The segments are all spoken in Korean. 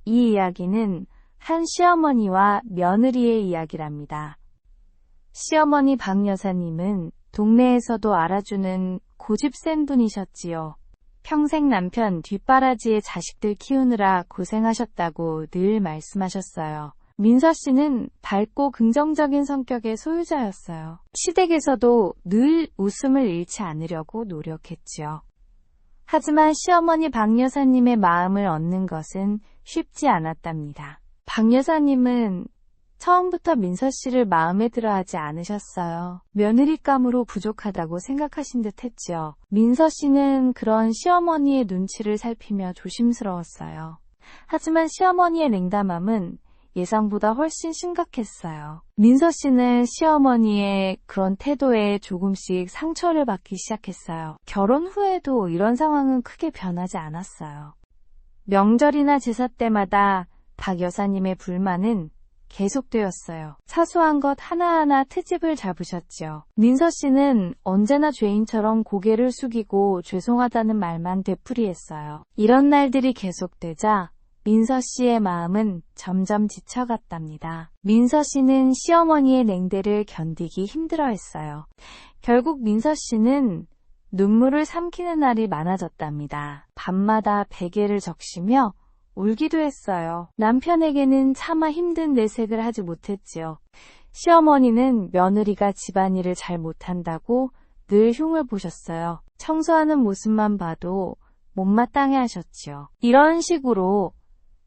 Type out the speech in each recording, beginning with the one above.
이 이야기는 한 시어머니와 며느리의 이야기랍니다. 시어머니 박 여사님은 동네에서도 알아주는 고집센 분이셨지요. 평생 남편 뒷바라지에 자식들 키우느라 고생하셨다고 늘 말씀하셨어요. 민서 씨는 밝고 긍정적인 성격의 소유자였어요. 시댁에서도 늘 웃음을 잃지 않으려고 노력했지요. 하지만 시어머니 박 여사님의 마음을 얻는 것은 쉽지 않았답니다. 박 여사님은 처음부터 민서 씨를 마음에 들어하지 않으셨어요. 며느리감으로 부족하다고 생각하신 듯 했죠. 민서 씨는 그런 시어머니의 눈치를 살피며 조심스러웠어요. 하지만 시어머니의 냉담함은 예상보다 훨씬 심각했어요. 민서 씨는 시어머니의 그런 태도에 조금씩 상처를 받기 시작했어요. 결혼 후에도 이런 상황은 크게 변하지 않았어요. 명절이나 제사 때마다 박 여사님의 불만은 계속되었어요. 사소한 것 하나하나 트집을 잡으셨죠. 민서 씨는 언제나 죄인처럼 고개를 숙이고 죄송하다는 말만 되풀이했어요. 이런 날들이 계속되자 민서 씨의 마음은 점점 지쳐갔답니다. 민서 씨는 시어머니의 냉대를 견디기 힘들어했어요. 결국 민서 씨는 눈물을 삼키는 날이 많아졌답니다. 밤마다 베개를 적시며 울기도 했어요. 남편에게는 차마 힘든 내색을 하지 못했지요. 시어머니는 며느리가 집안일을 잘 못한다고 늘 흉을 보셨어요. 청소하는 모습만 봐도 못마땅해 하셨지요. 이런 식으로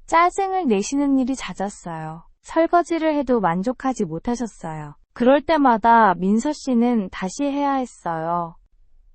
짜증을 내시는 일이 잦았어요. 설거지를 해도 만족하지 못하셨어요. 그럴 때마다 민서 씨는 다시 해야 했어요.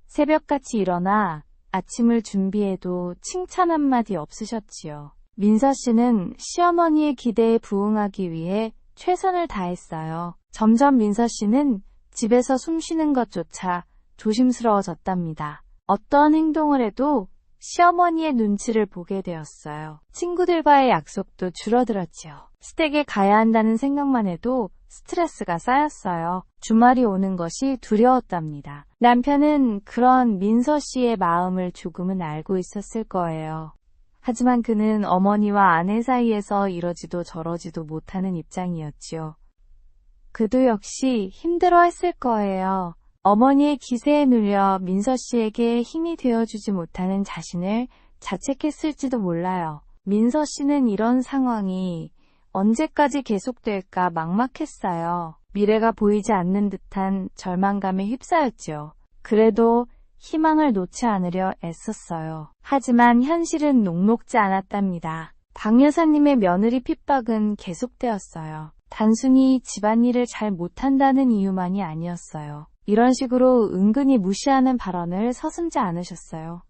새벽같이 일어나 아침을 준비해도 칭찬 한마디 없으셨지요. 민서 씨는 시어머니의 기대에 부응하기 위해 최선을 다했어요. 점점 민서 씨는 집에서 숨 쉬는 것조차 조심스러워졌답니다. 어떤 행동을 해도 시어머니의 눈치를 보게 되었어요. 친구들과의 약속도 줄어들었지요. 스택에 가야 한다는 생각만 해도 스트레스가 쌓였어요. 주말이 오는 것이 두려웠답니다. 남편은 그런 민서 씨의 마음을 조금은 알고 있었을 거예요. 하지만 그는 어머니와 아내 사이에서 이러지도 저러지도 못하는 입장이었지요. 그도 역시 힘들어했을 거예요. 어머니의 기세에 눌려 민서 씨에게 힘이 되어주지 못하는 자신을 자책했을지도 몰라요. 민서 씨는 이런 상황이 언제까지 계속될까 막막했어요. 미래가 보이지 않는 듯한 절망감에 휩싸였죠. 그래도 희망을 놓지 않으려 애썼어요. 하지만 현실은 녹록지 않았답니다. 박 여사님의 며느리 핍박은 계속되었어요. 단순히 집안일을 잘 못한다는 이유만이 아니었어요. 이런 식으로 은근히 무시하는 발언을 서슴지 않으셨어요.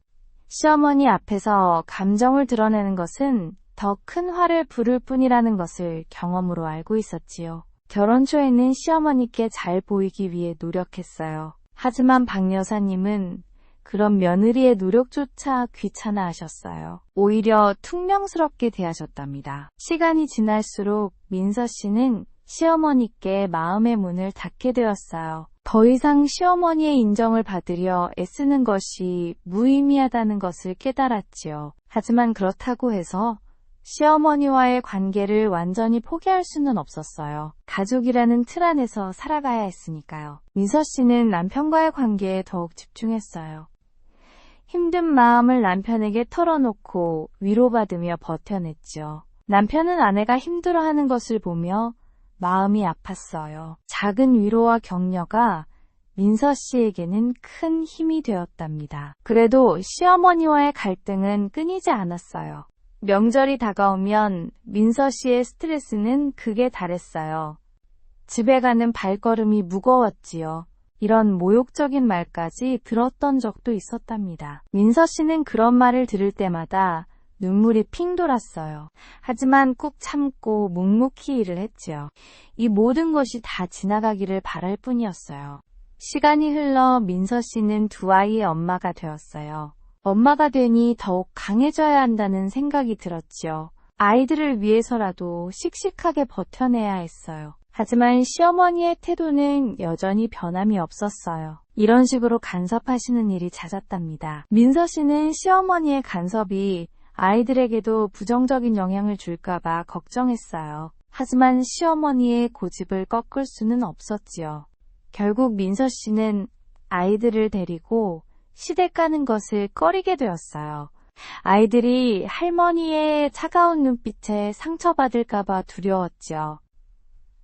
시어머니 앞에서 감정을 드러내는 것은 더 큰 화를 부를 뿐이라는 것을 경험으로 알고 있었지요. 결혼 초에는 시어머니께 잘 보이기 위해 노력했어요. 하지만 박 여사님은 그런 며느리의 노력조차 귀찮아하셨어요. 오히려 퉁명스럽게 대하셨답니다. 시간이 지날수록 민서 씨는 시어머니께 마음의 문을 닫게 되었어요. 더 이상 시어머니의 인정을 받으려 애쓰는 것이 무의미하다는 것을 깨달았지요. 하지만 그렇다고 해서 시어머니와의 관계를 완전히 포기할 수는 없었어요. 가족이라는 틀 안에서 살아가야 했으니까요. 민서 씨는 남편과의 관계에 더욱 집중했어요. 힘든 마음을 남편에게 털어놓고 위로받으며 버텨냈죠. 남편은 아내가 힘들어하는 것을 보며 마음이 아팠어요. 작은 위로와 격려가 민서 씨에게는 큰 힘이 되었답니다. 그래도 시어머니와의 갈등은 끊이지 않았어요. 명절이 다가오면 민서 씨의 스트레스는 극에 달했어요. 집에 가는 발걸음이 무거웠지요. 이런 모욕적인 말까지 들었던 적도 있었답니다. 민서 씨는 그런 말을 들을 때마다 눈물이 핑 돌았어요. 하지만 꾹 참고 묵묵히 일을 했지요. 이 모든 것이 다 지나가기를 바랄 뿐이었어요. 시간이 흘러 민서 씨는 두 아이의 엄마가 되었어요. 엄마가 되니 더욱 강해져야 한다는 생각이 들었지요. 아이들을 위해서라도 씩씩하게 버텨내야 했어요. 하지만 시어머니의 태도는 여전히 변함이 없었어요. 이런 식으로 간섭하시는 일이 잦았답니다. 민서 씨는 시어머니의 간섭이 아이들에게도 부정적인 영향을 줄까봐 걱정했어요. 하지만 시어머니의 고집을 꺾을 수는 없었지요. 결국 민서 씨는 아이들을 데리고 시댁 가는 것을 꺼리게 되었어요. 아이들이 할머니의 차가운 눈빛에 상처받을까봐 두려웠지요.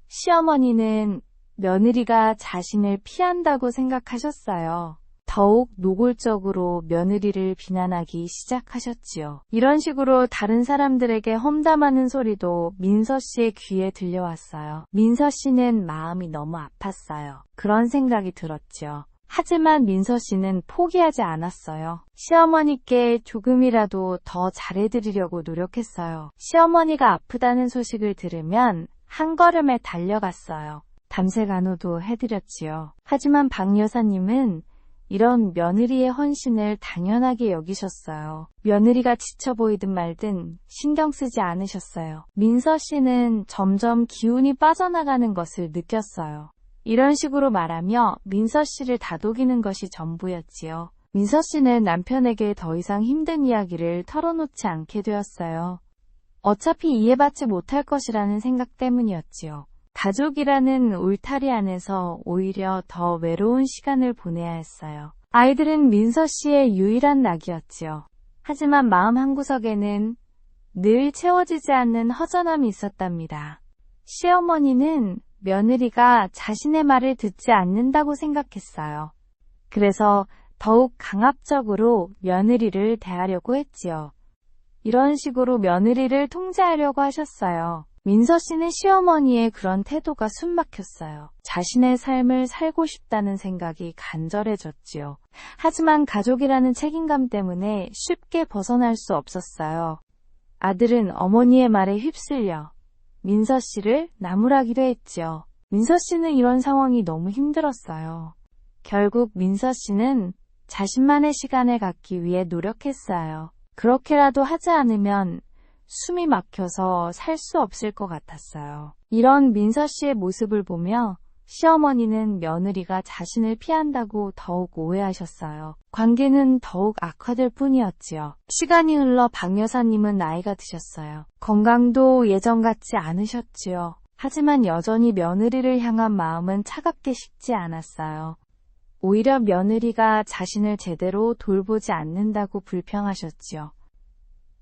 시어머니는 며느리가 자신을 피한다고 생각하셨어요. 더욱 노골적으로 며느리를 비난하기 시작하셨지요. 이런 식으로 다른 사람들에게 험담하는 소리도 민서 씨의 귀에 들려왔어요. 민서 씨는 마음이 너무 아팠어요. 그런 생각이 들었지요. 하지만 민서 씨는 포기하지 않았어요. 시어머니께 조금이라도 더 잘해드리려고 노력했어요. 시어머니가 아프다는 소식을 들으면 한 걸음에 달려갔어요. 밤새 간호도 해드렸지요. 하지만 박 여사님은 이런 며느리의 헌신을 당연하게 여기셨어요. 며느리가 지쳐 보이든 말든 신경 쓰지 않으셨어요. 민서 씨는 점점 기운이 빠져나가는 것을 느꼈어요. 이런 식으로 말하며 민서 씨를 다독이는 것이 전부였지요. 민서 씨는 남편에게 더 이상 힘든 이야기를 털어놓지 않게 되었어요. 어차피 이해받지 못할 것이라는 생각 때문이었지요. 가족이라는 울타리 안에서 오히려 더 외로운 시간을 보내야 했어요. 아이들은 민서 씨의 유일한 낙이었지요. 하지만 마음 한구석에는 늘 채워지지 않는 허전함이 있었답니다. 시어머니는 며느리가 자신의 말을 듣지 않는다고 생각했어요. 그래서 더욱 강압적으로 며느리를 대하려고 했지요. 이런 식으로 며느리를 통제하려고 하셨어요. 민서 씨는 시어머니의 그런 태도가 숨막혔어요. 자신의 삶을 살고 싶다는 생각이 간절해졌지요. 하지만 가족이라는 책임감 때문에 쉽게 벗어날 수 없었어요. 아들은 어머니의 말에 휩쓸려 민서 씨를 나무라기로 했지요. 민서 씨는 이런 상황이 너무 힘들었어요. 결국 민서 씨는 자신만의 시간을 갖기 위해 노력했어요. 그렇게라도 하지 않으면 숨이 막혀서 살 수 없을 것 같았어요. 이런 민서 씨의 모습을 보며 시어머니는 며느리가 자신을 피한다고 더욱 오해하셨어요. 관계는 더욱 악화될 뿐이었지요. 시간이 흘러 박 여사님은 나이가 드셨어요. 건강도 예전 같지 않으셨지요. 하지만 여전히 며느리를 향한 마음은 차갑게 식지 않았어요. 오히려 며느리가 자신을 제대로 돌보지 않는다고 불평하셨지요.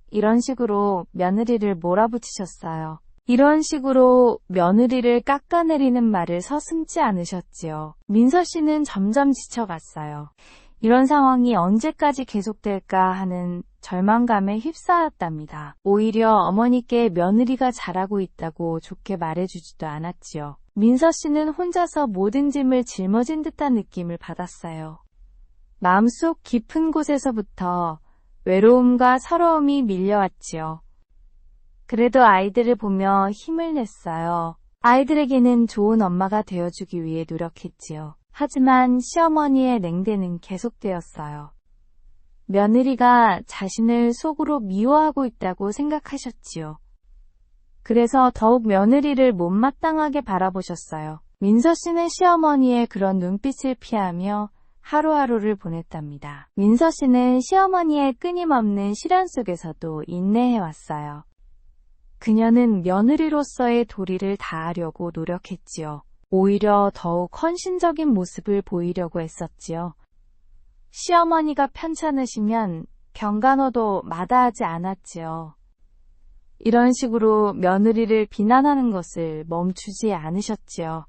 이런 식으로 며느리를 몰아붙이셨어요. 이런 식으로 며느리를 깎아내리는 말을 서슴지 않으셨지요. 민서 씨는 점점 지쳐갔어요. 이런 상황이 언제까지 계속될까 하는 절망감에 휩싸였답니다. 오히려 어머니께 며느리가 잘하고 있다고 좋게 말해주지도 않았지요. 민서 씨는 혼자서 모든 짐을 짊어진 듯한 느낌을 받았어요. 마음속 깊은 곳에서부터 외로움과 서러움이 밀려왔지요. 그래도 아이들을 보며 힘을 냈어요. 아이들에게는 좋은 엄마가 되어주기 위해 노력했지요. 하지만 시어머니의 냉대는 계속되었어요. 며느리가 자신을 속으로 미워하고 있다고 생각하셨지요. 그래서 더욱 며느리를 못마땅하게 바라보셨어요. 민서 씨는 시어머니의 그런 눈빛을 피하며 하루하루를 보냈답니다. 민서 씨는 시어머니의 끊임없는 시련 속에서도 인내해왔어요. 그녀는 며느리로서의 도리를 다하려고 노력했지요. 오히려 더욱 헌신적인 모습을 보이려고 했었지요. 시어머니가 편찮으시면 경간호도 마다하지 않았지요. 이런 식으로 며느리를 비난하는 것을 멈추지 않으셨지요.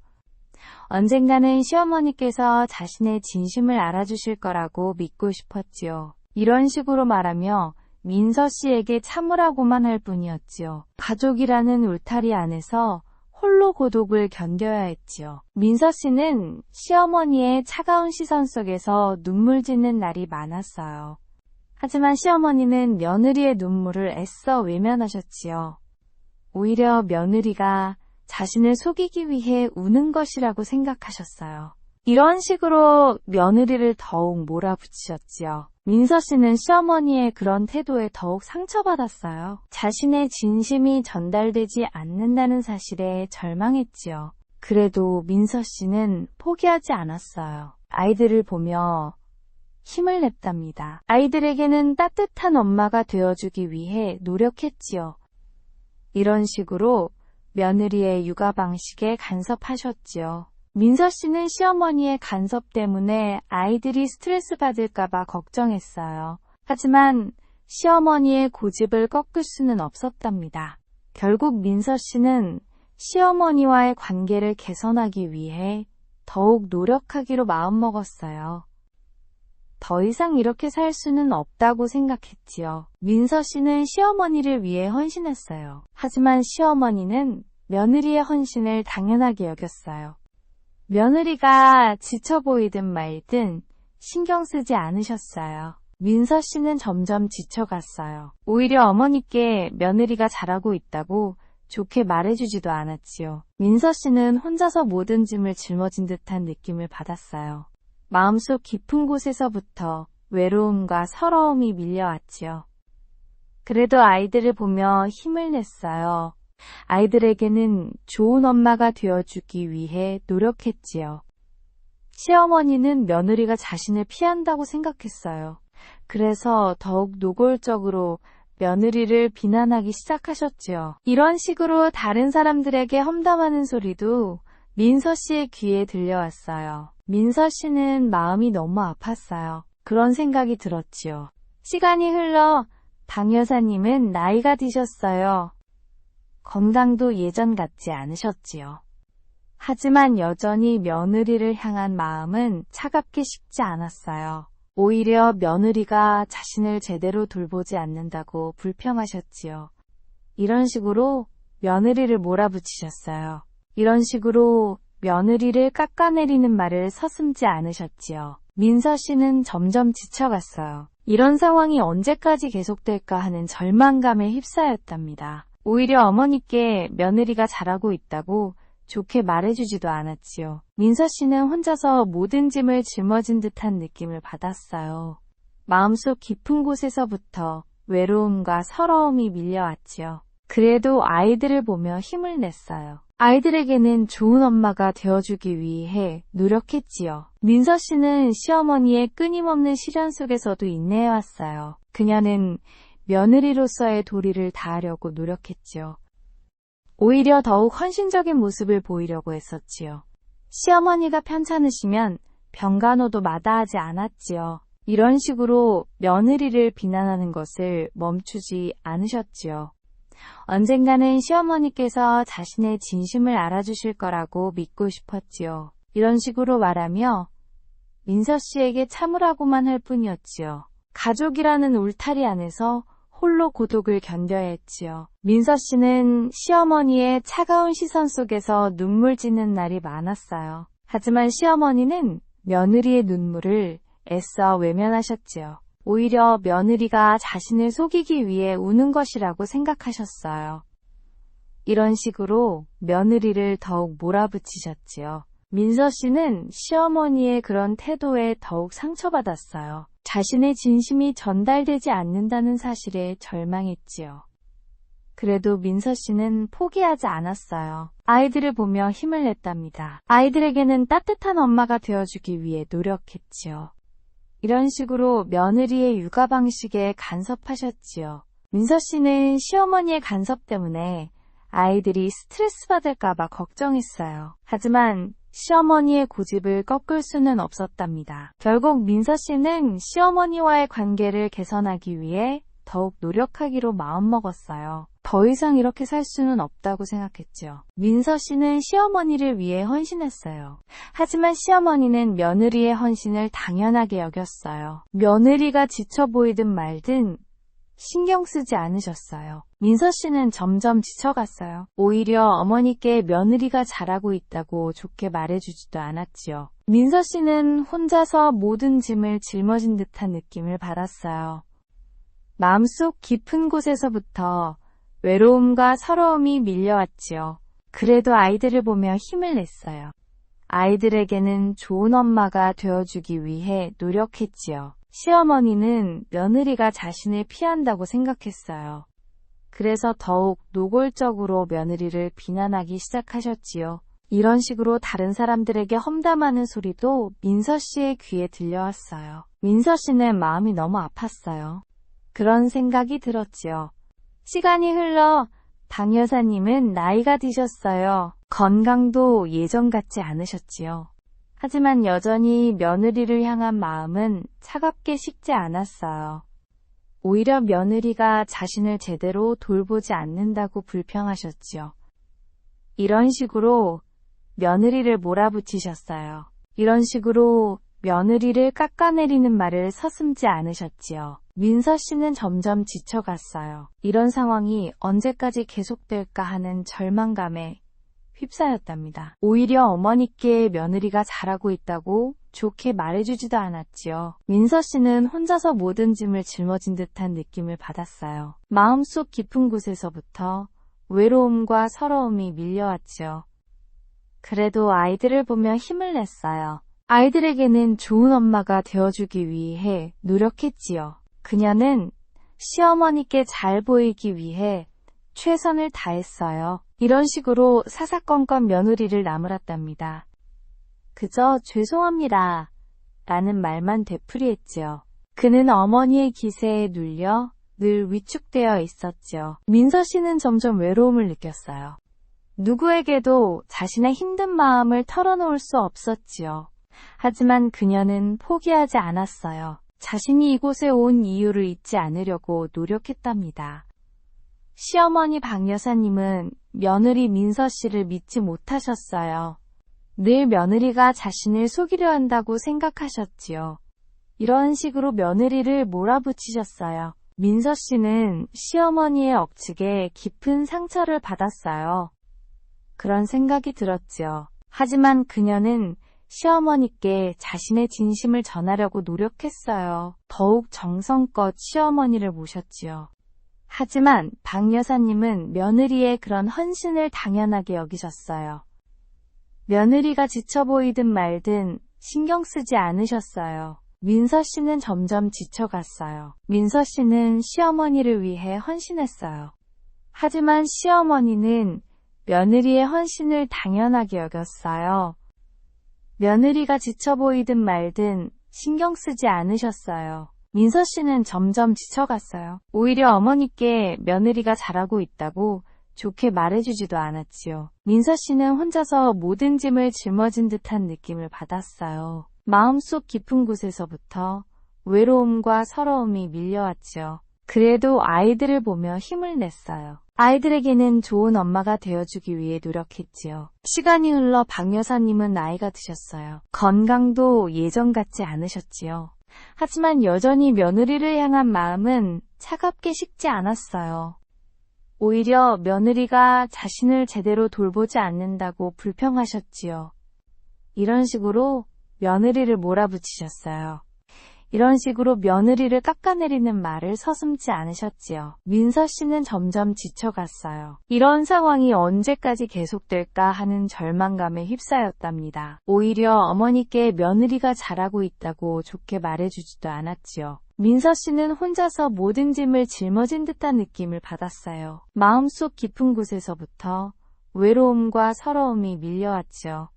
언젠가는 시어머니께서 자신의 진심을 알아주실 거라고 믿고 싶었지요. 이런 식으로 말하며 민서 씨에게 참으라고만 할 뿐이었지요. 가족이라는 울타리 안에서 홀로 고독을 견뎌야 했지요. 민서 씨는 시어머니의 차가운 시선 속에서 눈물 짓는 날이 많았어요. 하지만 시어머니는 며느리의 눈물을 애써 외면하셨지요. 오히려 며느리가 자신을 속이기 위해 우는 것이라고 생각하셨어요. 이런 식으로 며느리를 더욱 몰아붙이셨지요. 민서 씨는 시어머니의 그런 태도에 더욱 상처받았어요. 자신의 진심이 전달되지 않는다는 사실에 절망했지요. 그래도 민서 씨는 포기하지 않았어요. 아이들을 보며 힘을 냈답니다. 아이들에게는 따뜻한 엄마가 되어주기 위해 노력했지요. 이런 식으로 며느리의 육아 방식에 간섭하셨지요. 민서 씨는 시어머니의 간섭 때문에 아이들이 스트레스 받을까봐 걱정했어요. 하지만 시어머니의 고집을 꺾을 수는 없었답니다. 결국 민서 씨는 시어머니와의 관계를 개선하기 위해 더욱 노력하기로 마음먹었어요. 더 이상 이렇게 살 수는 없다고 생각했지요. 민서 씨는 시어머니를 위해 헌신했어요. 하지만 시어머니는 며느리의 헌신을 당연하게 여겼어요. 며느리가 지쳐 보이든 말든 신경 쓰지 않으셨어요. 민서 씨는 점점 지쳐갔어요. 오히려 어머니께 며느리가 잘하고 있다고 좋게 말해주지도 않았지요. 민서 씨는 혼자서 모든 짐을 짊어진 듯한 느낌을 받았어요. 마음속 깊은 곳에서부터 외로움과 서러움이 밀려왔지요. 그래도 아이들을 보며 힘을 냈어요. 아이들에게는 좋은 엄마가 되어주기 위해 노력했지요. 시어머니는 며느리가 자신을 피한다고 생각했어요. 그래서 더욱 노골적으로 며느리를 비난하기 시작하셨지요. 이런 식으로 다른 사람들에게 험담하는 소리도 민서 씨의 귀에 들려왔어요. 민서 씨는 마음이 너무 아팠어요. 그런 생각이 들었지요. 시간이 흘러 박 여사님은 나이가 드셨어요. 건강도 예전 같지 않으셨지요. 하지만 여전히 며느리를 향한 마음은 차갑게 식지 않았어요. 오히려 며느리가 자신을 제대로 돌보지 않는다고 불평하셨지요. 이런 식으로 며느리를 몰아붙이셨어요. 이런 식으로 며느리를 깎아내리는 말을 서슴지 않으셨지요. 민서 씨는 점점 지쳐갔어요. 이런 상황이 언제까지 계속될까 하는 절망감에 휩싸였답니다. 오히려 어머니께 며느리가 잘하고 있다고 좋게 말해주지도 않았지요. 민서 씨는 혼자서 모든 짐을 짊어진 듯한 느낌을 받았어요. 마음속 깊은 곳에서부터 외로움과 서러움이 밀려왔지요. 그래도 아이들을 보며 힘을 냈어요. 아이들에게는 좋은 엄마가 되어주기 위해 노력했지요. 민서 씨는 시어머니의 끊임없는 시련 속에서도 인내해왔어요. 그녀는 며느리로서의 도리를 다하려고 노력했지요. 오히려 더욱 헌신적인 모습을 보이려고 했었지요. 시어머니가 편찮으시면 병간호도 마다하지 않았지요. 이런 식으로 며느리를 비난하는 것을 멈추지 않으셨지요. 언젠가는 시어머니께서 자신의 진심을 알아주실 거라고 믿고 싶었지요. 이런 식으로 말하며 민서 씨에게 참으라고만 할 뿐이었지요. 가족이라는 울타리 안에서 홀로 고독을 견뎌야 했지요. 민서 씨는 시어머니의 차가운 시선 속에서 눈물 짓는 날이 많았어요. 하지만 시어머니는 며느리의 눈물을 애써 외면하셨지요. 오히려 며느리가 자신을 속이기 위해 우는 것이라고 생각하셨어요. 이런 식으로 며느리를 더욱 몰아붙이셨지요. 민서 씨는 시어머니의 그런 태도에 더욱 상처받았어요. 자신의 진심이 전달되지 않는다는 사실에 절망했지요. 그래도 민서 씨는 포기하지 않았어요. 아이들을 보며 힘을 냈답니다. 아이들에게는 따뜻한 엄마가 되어주기 위해 노력했지요. 이런 식으로 며느리의 육아 방식에 간섭하셨지요. 민서 씨는 시어머니의 간섭 때문에 아이들이 스트레스 받을까봐 걱정했어요. 하지만 시어머니의 고집을 꺾을 수는 없었답니다. 결국 민서 씨는 시어머니와의 관계를 개선하기 위해 더욱 노력하기로 마음먹었어요. 더 이상 이렇게 살 수는 없다고 생각했죠. 민서 씨는 시어머니를 위해 헌신했어요. 하지만 시어머니는 며느리의 헌신을 당연하게 여겼어요. 며느리가 지쳐 보이든 말든 신경 쓰지 않으셨어요. 민서 씨는 점점 지쳐갔어요. 오히려 어머니께 며느리가 잘하고 있다고 좋게 말해주지도 않았지요. 민서 씨는 혼자서 모든 짐을 짊어진 듯한 느낌을 받았어요. 마음속 깊은 곳에서부터 외로움과 서러움이 밀려왔지요. 그래도 아이들을 보며 힘을 냈어요. 아이들에게는 좋은 엄마가 되어주기 위해 노력했지요. 시어머니는 며느리가 자신을 피한다고 생각했어요. 그래서 더욱 노골적으로 며느리를 비난하기 시작하셨지요. 이런 식으로 다른 사람들에게 험담하는 소리도 민서 씨의 귀에 들려왔어요. 민서 씨는 마음이 너무 아팠어요. 그런 생각이 들었지요. 시간이 흘러 박 여사님은 나이가 드셨어요. 건강도 예전 같지 않으셨지요. 하지만 여전히 며느리를 향한 마음은 차갑게 식지 않았어요. 오히려 며느리가 자신을 제대로 돌보지 않는다고 불평하셨지요. 이런 식으로 며느리를 몰아붙이셨어요. 이런 식으로 며느리를 깎아내리는 말을 서슴지 않으셨지요. 민서 씨는 점점 지쳐갔어요. 이런 상황이 언제까지 계속될까 하는 절망감에 휩싸였답니다. 오히려 어머니께 며느리가 잘하고 있다고 좋게 말해주지도 않았지요. 민서 씨는 혼자서 모든 짐을 짊어진 듯한 느낌을 받았어요. 마음속 깊은 곳에서부터 외로움과 서러움이 밀려왔지요. 그래도 아이들을 보며 힘을 냈어요. 아이들에게는 좋은 엄마가 되어주기 위해 노력했지요. 그녀는 시어머니께 잘 보이기 위해 최선을 다했어요. 이런 식으로 사사건건 며느리를 나무랐답니다. 그저 죄송합니다 라는 말만 되풀이했지요. 그는 어머니의 기세에 눌려 늘 위축되어 있었지요. 민서 씨는 점점 외로움을 느꼈어요. 누구에게도 자신의 힘든 마음을 털어놓을 수 없었지요. 하지만 그녀는 포기하지 않았어요. 자신이 이곳에 온 이유를 잊지 않으려고 노력했답니다. 시어머니 박 여사님은 며느리 민서 씨를 믿지 못하셨어요. 늘 며느리가 자신을 속이려 한다고 생각하셨지요. 이런 식으로 며느리를 몰아붙이셨어요. 민서 씨는 시어머니의 억측에 깊은 상처를 받았어요. 그런 생각이 들었지요. 하지만 그녀는 시어머니께 자신의 진심을 전하려고 노력했어요. 더욱 정성껏 시어머니를 모셨지요. 하지만 박 여사님은 며느리의 그런 헌신을 당연하게 여기셨어요. 며느리가 지쳐 보이든 말든 신경 쓰지 않으셨어요. 민서 씨는 점점 지쳐갔어요. 민서 씨는 시어머니를 위해 헌신했어요. 하지만 시어머니는 며느리의 헌신을 당연하게 여겼어요. 며느리가 지쳐 보이든 말든 신경 쓰지 않으셨어요. 민서 씨는 점점 지쳐갔어요. 오히려 어머니께 며느리가 잘하고 있다고 좋게 말해주지도 않았지요. 민서 씨는 혼자서 모든 짐을 짊어진 듯한 느낌을 받았어요. 마음속 깊은 곳에서부터 외로움과 서러움이 밀려왔지요. 그래도 아이들을 보며 힘을 냈어요. 아이들에게는 좋은 엄마가 되어주기 위해 노력했지요. 시간이 흘러 박 여사님은 나이가 드셨어요. 건강도 예전 같지 않으셨지요. 하지만 여전히 며느리를 향한 마음은 차갑게 식지 않았어요. 오히려 며느리가 자신을 제대로 돌보지 않는다고 불평하셨지요. 이런 식으로 며느리를 몰아붙이셨어요. 이런 식으로 며느리를 깎아내리는 말을 서슴지 않으셨지요. 민서 씨는 점점 지쳐갔어요. 이런 상황이 언제까지 계속될까 하는 절망감에 휩싸였답니다. 오히려 어머니께 며느리가 잘하고 있다고 좋게 말해주지도 않았지요. 민서 씨는 혼자서 모든 짐을 짊어진 듯한 느낌을 받았어요. 마음속 깊은 곳에서부터 외로움과 서러움이 밀려왔지요.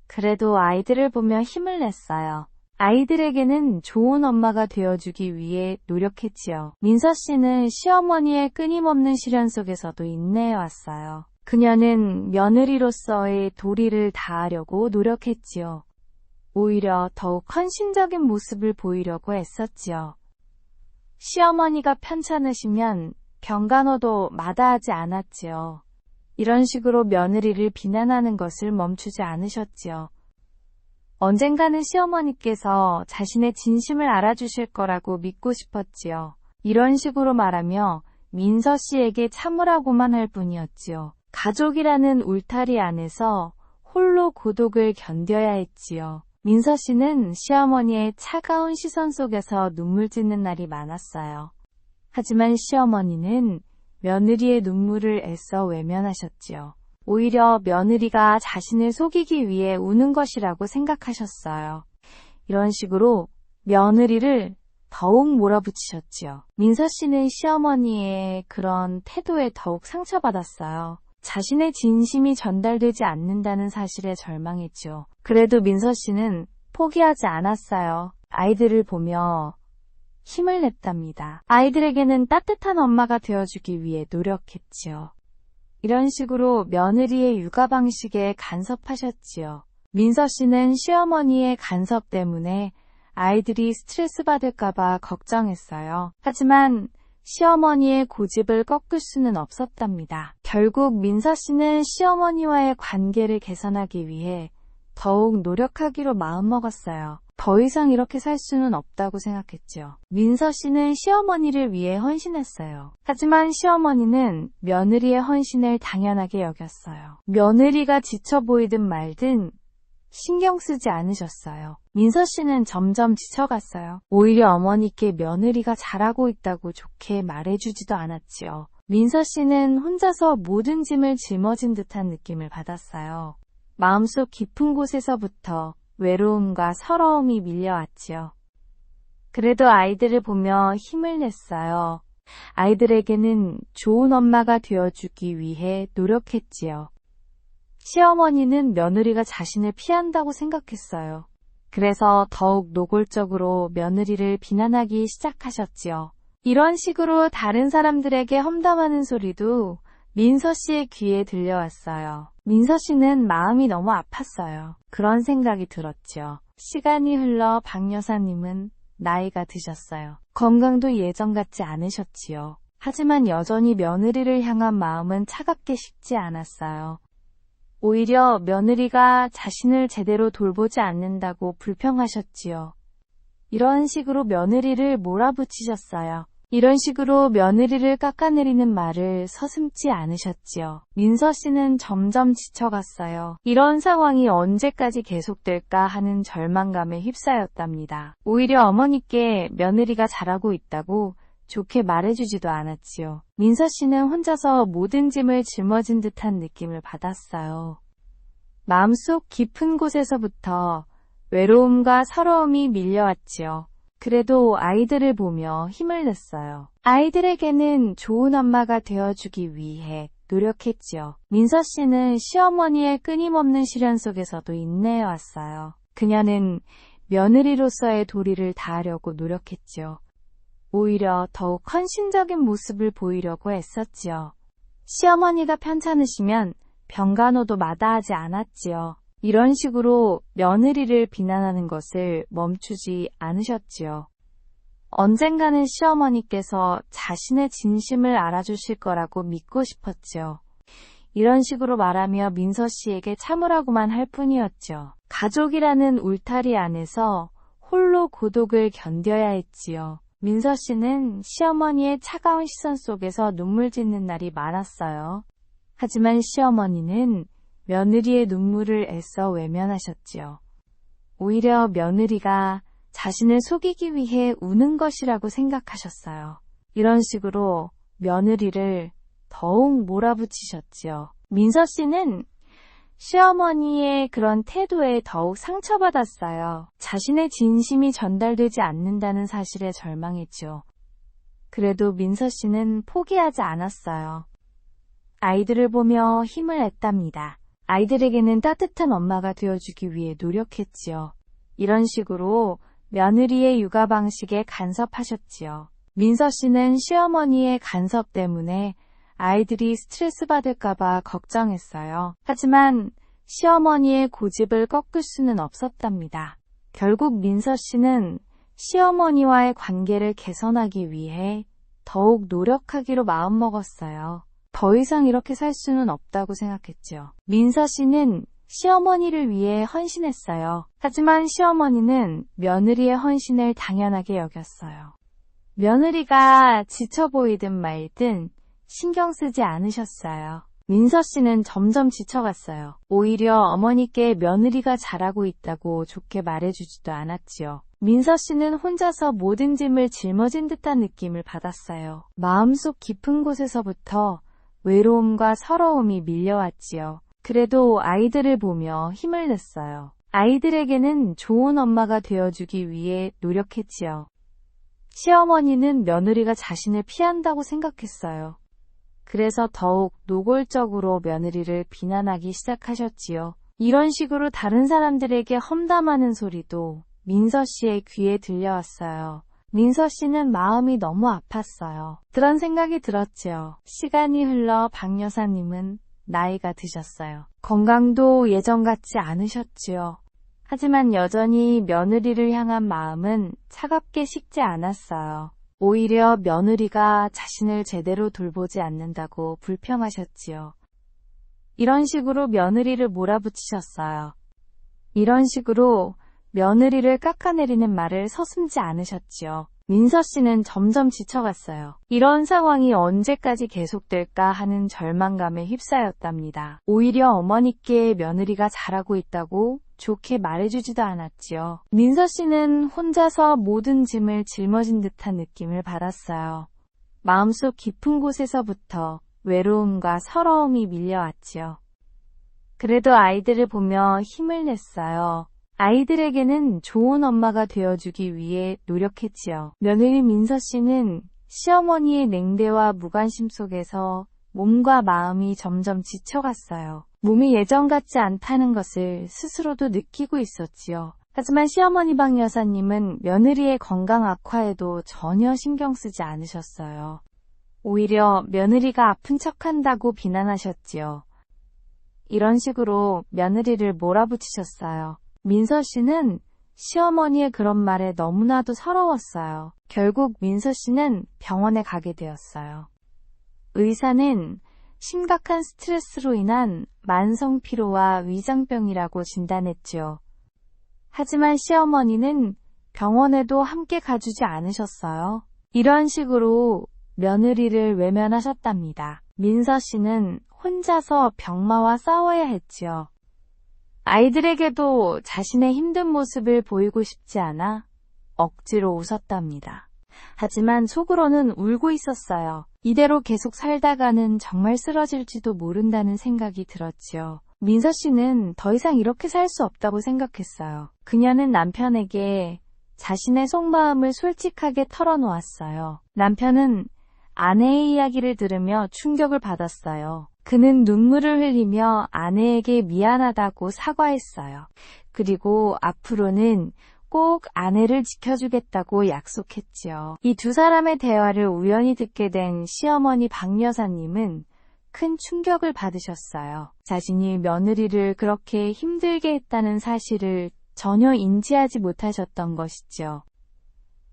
그래도 아이들을 보며 힘을 냈어요. 아이들에게는 좋은 엄마가 되어주기 위해 노력했지요. 민서 씨는 시어머니의 끊임없는 시련 속에서도 인내해왔어요. 그녀는 며느리로서의 도리를 다하려고 노력했지요. 오히려 더욱 헌신적인 모습을 보이려고 애썼지요. 시어머니가 편찮으시면 경간호도 마다하지 않았지요. 이런 식으로 며느리를 비난하는 것을 멈추지 않으셨지요. 언젠가는 시어머니께서 자신의 진심을 알아주실 거라고 믿고 싶었지요. 이런 식으로 말하며 민서 씨에게 참으라고만 할 뿐이었지요. 가족이라는 울타리 안에서 홀로 고독을 견뎌야 했지요. 민서 씨는 시어머니의 차가운 시선 속에서 눈물 짓는 날이 많았어요. 하지만 시어머니는 며느리의 눈물을 애써 외면하셨지요. 오히려 며느리가 자신을 속이기 위해 우는 것이라고 생각하셨어요. 이런 식으로 며느리를 더욱 몰아붙이셨지요. 민서 씨는 시어머니의 그런 태도에 더욱 상처받았어요. 자신의 진심이 전달되지 않는다는 사실에 절망했죠. 그래도 민서 씨는 포기하지 않았어요. 아이들을 보며 힘을 냈답니다. 아이들에게는 따뜻한 엄마가 되어주기 위해 노력했지요. 이런 식으로 며느리의 육아 방식에 간섭하셨지요. 민서 씨는 시어머니의 간섭 때문에 아이들이 스트레스 받을까봐 걱정했어요. 하지만 시어머니의 고집을 꺾을 수는 없었답니다. 결국 민서 씨는 시어머니와의 관계를 개선하기 위해 더욱 노력하기로 마음먹었어요. 더 이상 이렇게 살 수는 없다고 생각했죠. 민서 씨는 시어머니를 위해 헌신했어요. 하지만 시어머니는 며느리의 헌신을 당연하게 여겼어요. 며느리가 지쳐 보이든 말든 신경 쓰지 않으셨어요. 민서 씨는 점점 지쳐갔어요. 오히려 어머니께 며느리가 잘하고 있다고 좋게 말해주지도 않았지요. 민서 씨는 혼자서 모든 짐을 짊어진 듯한 느낌을 받았어요. 마음속 깊은 곳에서부터 외로움과 서러움이 밀려왔지요. 그래도 아이들을 보며 힘을 냈어요. 아이들에게는 좋은 엄마가 되어주기 위해 노력했지요. 시어머니는 며느리가 자신을 피한다고 생각했어요. 그래서 더욱 노골적으로 며느리를 비난하기 시작하셨지요. 이런 식으로 다른 사람들에게 험담하는 소리도 민서 씨의 귀에 들려왔어요. 민서 씨는 마음이 너무 아팠어요. 그런 생각이 들었죠. 시간이 흘러 박 여사님은 나이가 드셨어요. 건강도 예전 같지 않으셨지요. 하지만 여전히 며느리를 향한 마음은 차갑게 식지 않았어요. 오히려 며느리가 자신을 제대로 돌보지 않는다고 불평하셨지요. 이런 식으로 며느리를 몰아붙이셨어요. 이런 식으로 며느리를 깎아내리는 말을 서슴지 않으셨지요. 민서 씨는 점점 지쳐갔어요. 이런 상황이 언제까지 계속될까 하는 절망감에 휩싸였답니다. 오히려 어머니께 며느리가 잘하고 있다고 좋게 말해주지도 않았지요. 민서 씨는 혼자서 모든 짐을 짊어진 듯한 느낌을 받았어요. 마음속 깊은 곳에서부터 외로움과 서러움이 밀려왔지요. 그래도 아이들을 보며 힘을 냈어요. 아이들에게는 좋은 엄마가 되어주기 위해 노력했지요. 민서 씨는 시어머니의 끊임없는 시련 속에서도 인내해왔어요. 그녀는 며느리로서의 도리를 다하려고 노력했지요. 오히려 더욱 헌신적인 모습을 보이려고 애썼지요. 시어머니가 편찮으시면 병간호도 마다하지 않았지요. 이런 식으로 며느리를 비난하는 것을 멈추지 않으셨지요. 언젠가는 시어머니께서 자신의 진심을 알아주실 거라고 믿고 싶었지요. 이런 식으로 말하며 민서 씨에게 참으라고만 할 뿐이었지요. 가족이라는 울타리 안에서 홀로 고독을 견뎌야 했지요. 민서 씨는 시어머니의 차가운 시선 속에서 눈물 짓는 날이 많았어요. 하지만 시어머니는 며느리의 눈물을 애써 외면하셨지요. 오히려 며느리가 자신을 속이기 위해 우는 것이라고 생각하셨어요. 이런 식으로 며느리를 더욱 몰아붙이셨지요. 민서 씨는 시어머니의 그런 태도에 더욱 상처받았어요. 자신의 진심이 전달되지 않는다는 사실에 절망했죠. 그래도 민서 씨는 포기하지 않았어요. 아이들을 보며 힘을 냈답니다. 아이들에게는 따뜻한 엄마가 되어주기 위해 노력했지요. 이런 식으로 며느리의 육아 방식에 간섭하셨지요. 민서 씨는 시어머니의 간섭 때문에 아이들이 스트레스 받을까봐 걱정했어요. 하지만 시어머니의 고집을 꺾을 수는 없었답니다. 결국 민서 씨는 시어머니와의 관계를 개선하기 위해 더욱 노력하기로 마음먹었어요. 더 이상 이렇게 살 수는 없다고 생각했죠. 민서 씨는 시어머니를 위해 헌신했어요. 하지만 시어머니는 며느리의 헌신을 당연하게 여겼어요. 며느리가 지쳐 보이든 말든 신경 쓰지 않으셨어요. 민서 씨는 점점 지쳐갔어요. 오히려 어머니께 며느리가 잘하고 있다고 좋게 말해주지도 않았지요. 민서 씨는 혼자서 모든 짐을 짊어진 듯한 느낌을 받았어요. 마음속 깊은 곳에서부터 외로움과 서러움이 밀려왔지요. 그래도 아이들을 보며 힘을 냈어요. 아이들에게는 좋은 엄마가 되어주기 위해 노력했지요. 시어머니는 며느리가 자신을 피한다고 생각했어요. 그래서 더욱 노골적으로 며느리를 비난하기 시작하셨지요. 이런 식으로 다른 사람들에게 험담하는 소리도 민서 씨의 귀에 들려왔어요. 민서 씨는 마음이 너무 아팠어요. 그런 생각이 들었지요. 시간이 흘러 박 여사님은 나이가 드셨어요. 건강도 예전 같지 않으셨지요. 하지만 여전히 며느리를 향한 마음은 차갑게 식지 않았어요. 오히려 며느리가 자신을 제대로 돌보지 않는다고 불평하셨지요. 이런 식으로 며느리를 몰아붙이셨어요. 이런 식으로 며느리를 깎아내리는 말을 서슴지 않으셨지요. 민서 씨는 점점 지쳐갔어요. 이런 상황이 언제까지 계속될까 하는 절망감에 휩싸였답니다. 오히려 어머니께 며느리가 잘하고 있다고 좋게 말해주지도 않았지요. 민서 씨는 혼자서 모든 짐을 짊어진 듯한 느낌을 받았어요. 마음속 깊은 곳에서부터 외로움과 서러움이 밀려왔지요. 그래도 아이들을 보며 힘을 냈어요. 아이들에게는 좋은 엄마가 되어주기 위해 노력했지요. 며느리 민서 씨는 시어머니의 냉대와 무관심 속에서 몸과 마음이 점점 지쳐갔어요. 몸이 예전 같지 않다는 것을 스스로도 느끼고 있었지요. 하지만 시어머니 박 여사님은 며느리의 건강 악화에도 전혀 신경 쓰지 않으셨어요. 오히려 며느리가 아픈 척한다고 비난하셨지요. 이런 식으로 며느리를 몰아붙이셨어요. 민서 씨는 시어머니의 그런 말에 너무나도 서러웠어요. 결국 민서 씨는 병원에 가게 되었어요. 의사는 심각한 스트레스로 인한 만성 피로와 위장병이라고 진단했지요. 하지만 시어머니는 병원에도 함께 가주지 않으셨어요. 이런 식으로 며느리를 외면하셨답니다. 민서 씨는 혼자서 병마와 싸워야 했지요. 아이들에게도 자신의 힘든 모습을 보이고 싶지 않아 억지로 웃었답니다. 하지만 속으로는 울고 있었어요. 이대로 계속 살다가는 정말 쓰러질지도 모른다는 생각이 들었지요. 민서 씨는 더 이상 이렇게 살 수 없다고 생각했어요. 그녀는 남편에게 자신의 속마음을 솔직하게 털어놓았어요. 남편은 아내의 이야기를 들으며 충격을 받았어요. 그는 눈물을 흘리며 아내에게 미안하다고 사과했어요. 그리고 앞으로는 꼭 아내를 지켜주겠다고 약속했지요. 이 두 사람의 대화를 우연히 듣게 된 시어머니 박 여사님은 큰 충격을 받으셨어요. 자신이 며느리를 그렇게 힘들게 했다는 사실을 전혀 인지하지 못하셨던 것이죠.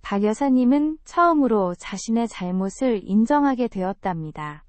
박 여사님은 처음으로 자신의 잘못을 인정하게 되었답니다.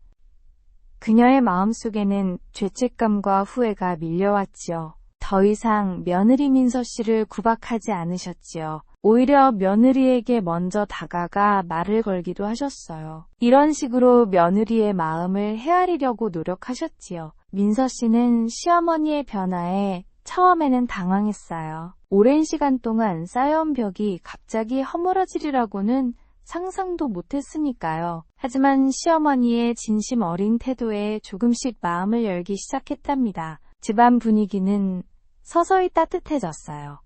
그녀의 마음속에는 죄책감과 후회가 밀려왔지요. 더 이상 며느리 민서 씨를 구박하지 않으셨지요. 오히려 며느리에게 먼저 다가가 말을 걸기도 하셨어요. 이런 식으로 며느리의 마음을 헤아리려고 노력하셨지요. 민서 씨는 시어머니의 변화에 처음에는 당황했어요. 오랜 시간 동안 쌓여온 벽이 갑자기 허물어지리라고는 상상도 못했으니까요. 하지만 시어머니의 진심 어린 태도에 조금씩 마음을 열기 시작했답니다. 집안 분위기는 서서히 따뜻해졌어요.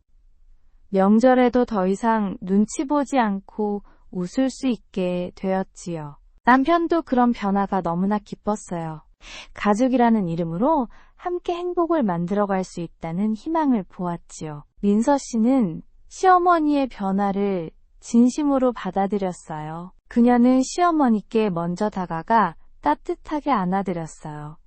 명절에도 더 이상 눈치 보지 않고 웃을 수 있게 되었지요. 남편도 그런 변화가 너무나 기뻤어요. 가족이라는 이름으로 함께 행복을 만들어갈 수 있다는 희망을 보았지요. 민서 씨는 시어머니의 변화를 진심으로 받아들였어요. 그녀는 시어머니께 먼저 다가가 따뜻하게 안아드렸어요.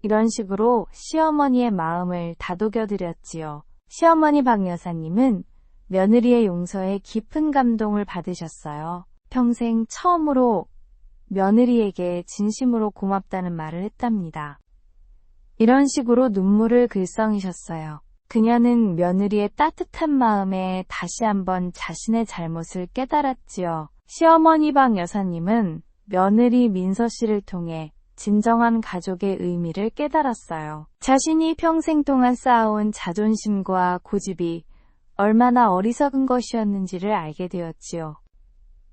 이런 식으로 시어머니의 마음을 다독여드렸지요. 시어머니 박 여사님은 며느리의 용서에 깊은 감동을 받으셨어요. 평생 처음으로 며느리에게 진심으로 고맙다는 말을 했답니다. 이런 식으로 눈물을 글썽이셨어요. 그녀는 며느리의 따뜻한 마음에 다시 한번 자신의 잘못을 깨달았지요. 시어머니 박 여사님은 며느리 민서 씨를 통해 진정한 가족의 의미를 깨달았어요. 자신이 평생 동안 쌓아온 자존심과 고집이 얼마나 어리석은 것이었는지를 알게 되었지요.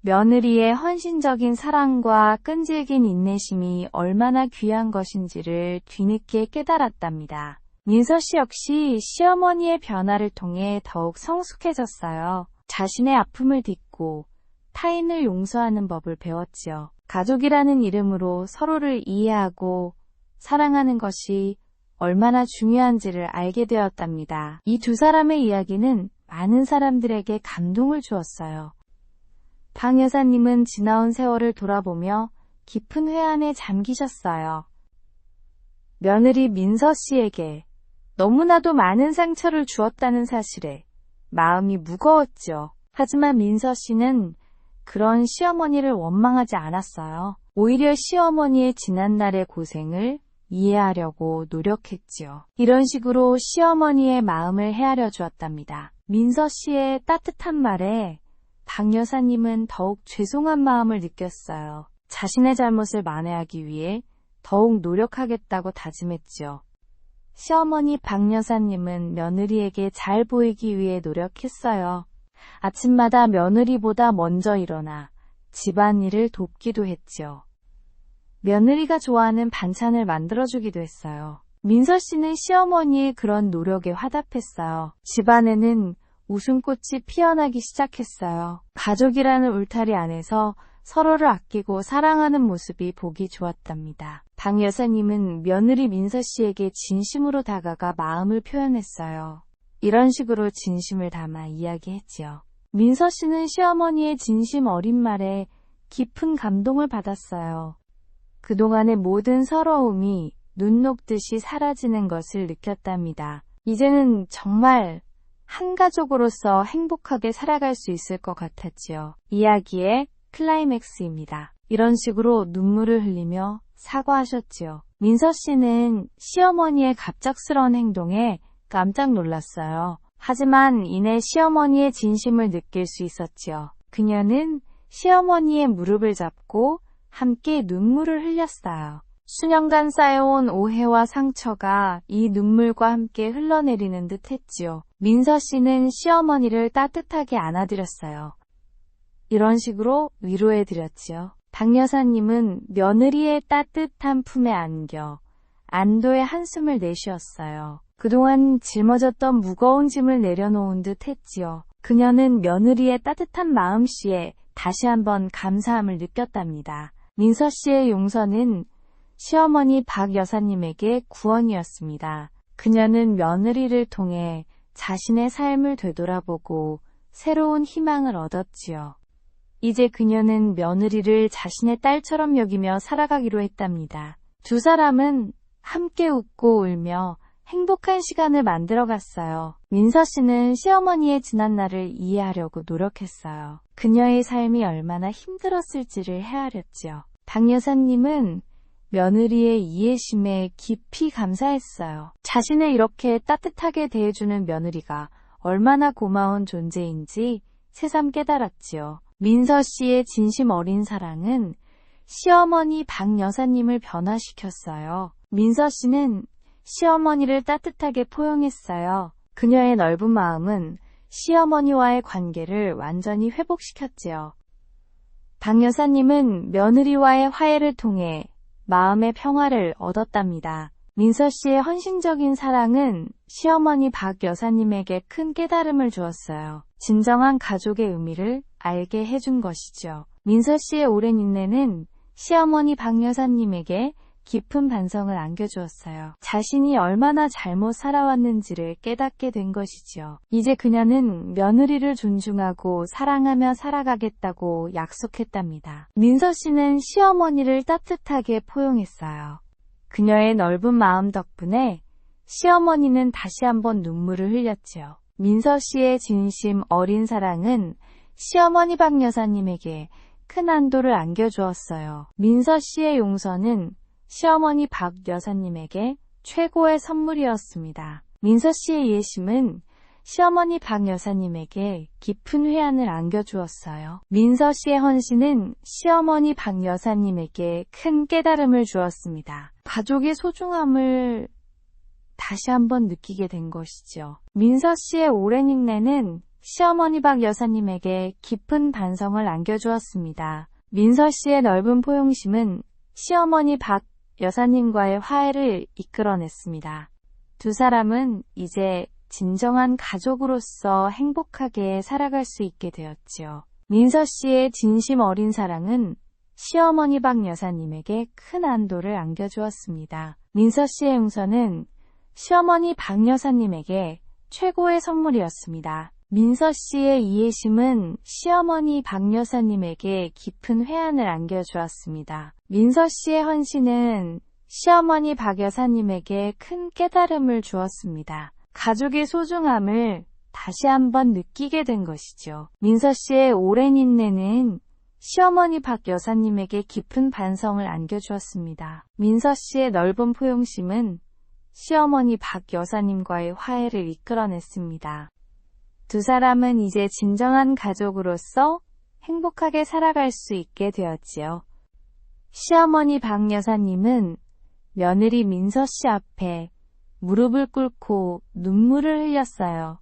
며느리의 헌신적인 사랑과 끈질긴 인내심이 얼마나 귀한 것인지를 뒤늦게 깨달았답니다. 민서 씨 역시 시어머니의 변화를 통해 더욱 성숙해졌어요. 자신의 아픔을 딛고 타인을 용서하는 법을 배웠지요. 가족이라는 이름으로 서로를 이해하고 사랑하는 것이 얼마나 중요한지를 알게 되었답니다. 이 두 사람의 이야기는 많은 사람들에게 감동을 주었어요. 박 여사님은 지나온 세월을 돌아보며 깊은 회한에 잠기셨어요. 며느리 민서 씨에게 너무나도 많은 상처를 주었다는 사실에 마음이 무거웠죠. 하지만 민서 씨는 그런 시어머니를 원망하지 않았어요. 오히려 시어머니의 지난날의 고생을 이해하려고 노력했지요. 이런 식으로 시어머니의 마음을 헤아려 주었답니다. 민서 씨의 따뜻한 말에 박 여사님은 더욱 죄송한 마음을 느꼈어요. 자신의 잘못을 만회하기 위해 더욱 노력하겠다고 다짐했지요. 시어머니 박 여사님은 며느리에게 잘 보이기 위해 노력했어요. 아침마다 며느리보다 먼저 일어나 집안일을 돕기도 했지요. 며느리가 좋아하는 반찬을 만들어주기도 했어요. 민서 씨는 시어머니의 그런 노력에 화답했어요. 집안에는 웃음꽃이 피어나기 시작했어요. 가족이라는 울타리 안에서 서로를 아끼고 사랑하는 모습이 보기 좋았답니다. 박 여사님은 며느리 민서 씨에게 진심으로 다가가 마음을 표현했어요. 이런 식으로 진심을 담아 이야기했지요. 민서 씨는 시어머니의 진심 어린 말에 깊은 감동을 받았어요. 그동안의 모든 서러움이 눈 녹듯이 사라지는 것을 느꼈답니다. 이제는 정말 한 가족으로서 행복하게 살아갈 수 있을 것 같았지요. 이야기의 클라이맥스입니다. 이런 식으로 눈물을 흘리며 사과하셨지요. 민서 씨는 시어머니의 갑작스러운 행동에 깜짝 놀랐어요. 하지만 이내 시어머니의 진심을 느낄 수 있었지요. 그녀는 시어머니의 무릎을 잡고 함께 눈물을 흘렸어요. 수년간 쌓여온 오해와 상처가 이 눈물과 함께 흘러내리는 듯 했지요. 민서 씨는 시어머니를 따뜻하게 안아드렸어요. 이런 식으로 위로해드렸지요. 박 여사님은 며느리의 따뜻한 품에 안겨 안도의 한숨을 내쉬었어요. 그동안 짊어졌던 무거운 짐을 내려놓은 듯 했지요. 그녀는 며느리의 따뜻한 마음씨에 다시 한번 감사함을 느꼈답니다. 민서 씨의 용서는 시어머니 박 여사님에게 구원이었습니다. 그녀는 며느리를 통해 자신의 삶을 되돌아보고 새로운 희망을 얻었지요. 이제 그녀는 며느리를 자신의 딸처럼 여기며 살아가기로 했답니다. 두 사람은 함께 웃고 울며 행복한 시간을 만들어갔어요. 민서 씨는 시어머니의 지난날을 이해하려고 노력했어요. 그녀의 삶이 얼마나 힘들었을지를 헤아렸지요. 박 여사님은 며느리의 이해심에 깊이 감사했어요. 자신을 이렇게 따뜻하게 대해주는 며느리가 얼마나 고마운 존재인지 새삼 깨달았지요. 민서 씨의 진심 어린 사랑은 시어머니 박 여사님을 변화시켰어요. 민서 씨는 시어머니를 따뜻하게 포용했어요. 그녀의 넓은 마음은 시어머니와의 관계를 완전히 회복시켰지요. 박 여사님은 며느리와의 화해를 통해 마음의 평화를 얻었답니다. 민서 씨의 헌신적인 사랑은 시어머니 박 여사님에게 큰 깨달음을 주었어요. 진정한 가족의 의미를 알게 해준 것이죠. 민서 씨의 오랜 인내는 시어머니 박 여사님에게 깊은 반성을 안겨주었어요. 자신이 얼마나 잘못 살아왔는지를 깨닫게 된 것이지요. 이제 그녀는 며느리를 존중하고 사랑하며 살아가겠다고 약속했답니다. 민서 씨는 시어머니를 따뜻하게 포용했어요. 그녀의 넓은 마음 덕분에 시어머니는 다시 한번 눈물을 흘렸지요. 민서 씨의 진심 어린 사랑은 시어머니 박 여사님에게 큰 안도를 안겨주었어요. 민서 씨의 용서는 시어머니 박 여사님에게 최고의 선물이었습니다. 민서 씨의 이해심은 시어머니 박 여사님에게 깊은 회한을 안겨주었어요. 민서 씨의 헌신은 시어머니 박 여사님에게 큰 깨달음을 주었습니다. 가족의 소중함을 다시 한번 느끼게 된 것이죠. 민서 씨의 오랜 인내는 시어머니 박 여사님에게 깊은 반성을 안겨주었습니다. 민서 씨의 넓은 포용심은 시어머니 박 여사님과의 화해를 이끌어냈습니다. 두 사람은 이제 진정한 가족으로서 행복하게 살아갈 수 있게 되었지요. 민서 씨의 진심 어린 사랑은 시어머니 박 여사님에게 큰 안도를 안겨주었습니다. 민서 씨의 용서는 시어머니 박 여사님에게 최고의 선물이었습니다. 민서 씨의 이해심은 시어머니 박 여사님에게 깊은 회한을 안겨주었습니다. 민서 씨의 헌신은 시어머니 박 여사님에게 큰 깨달음을 주었습니다. 가족의 소중함을 다시 한번 느끼게 된 것이죠. 민서 씨의 오랜 인내는 시어머니 박 여사님에게 깊은 반성을 안겨주었습니다. 민서 씨의 넓은 포용심은 시어머니 박 여사님과의 화해를 이끌어냈습니다. 두 사람은 이제 진정한 가족으로서 행복하게 살아갈 수 있게 되었지요. 시어머니 박 여사님은 며느리 민서 씨 앞에 무릎을 꿇고 눈물을 흘렸어요.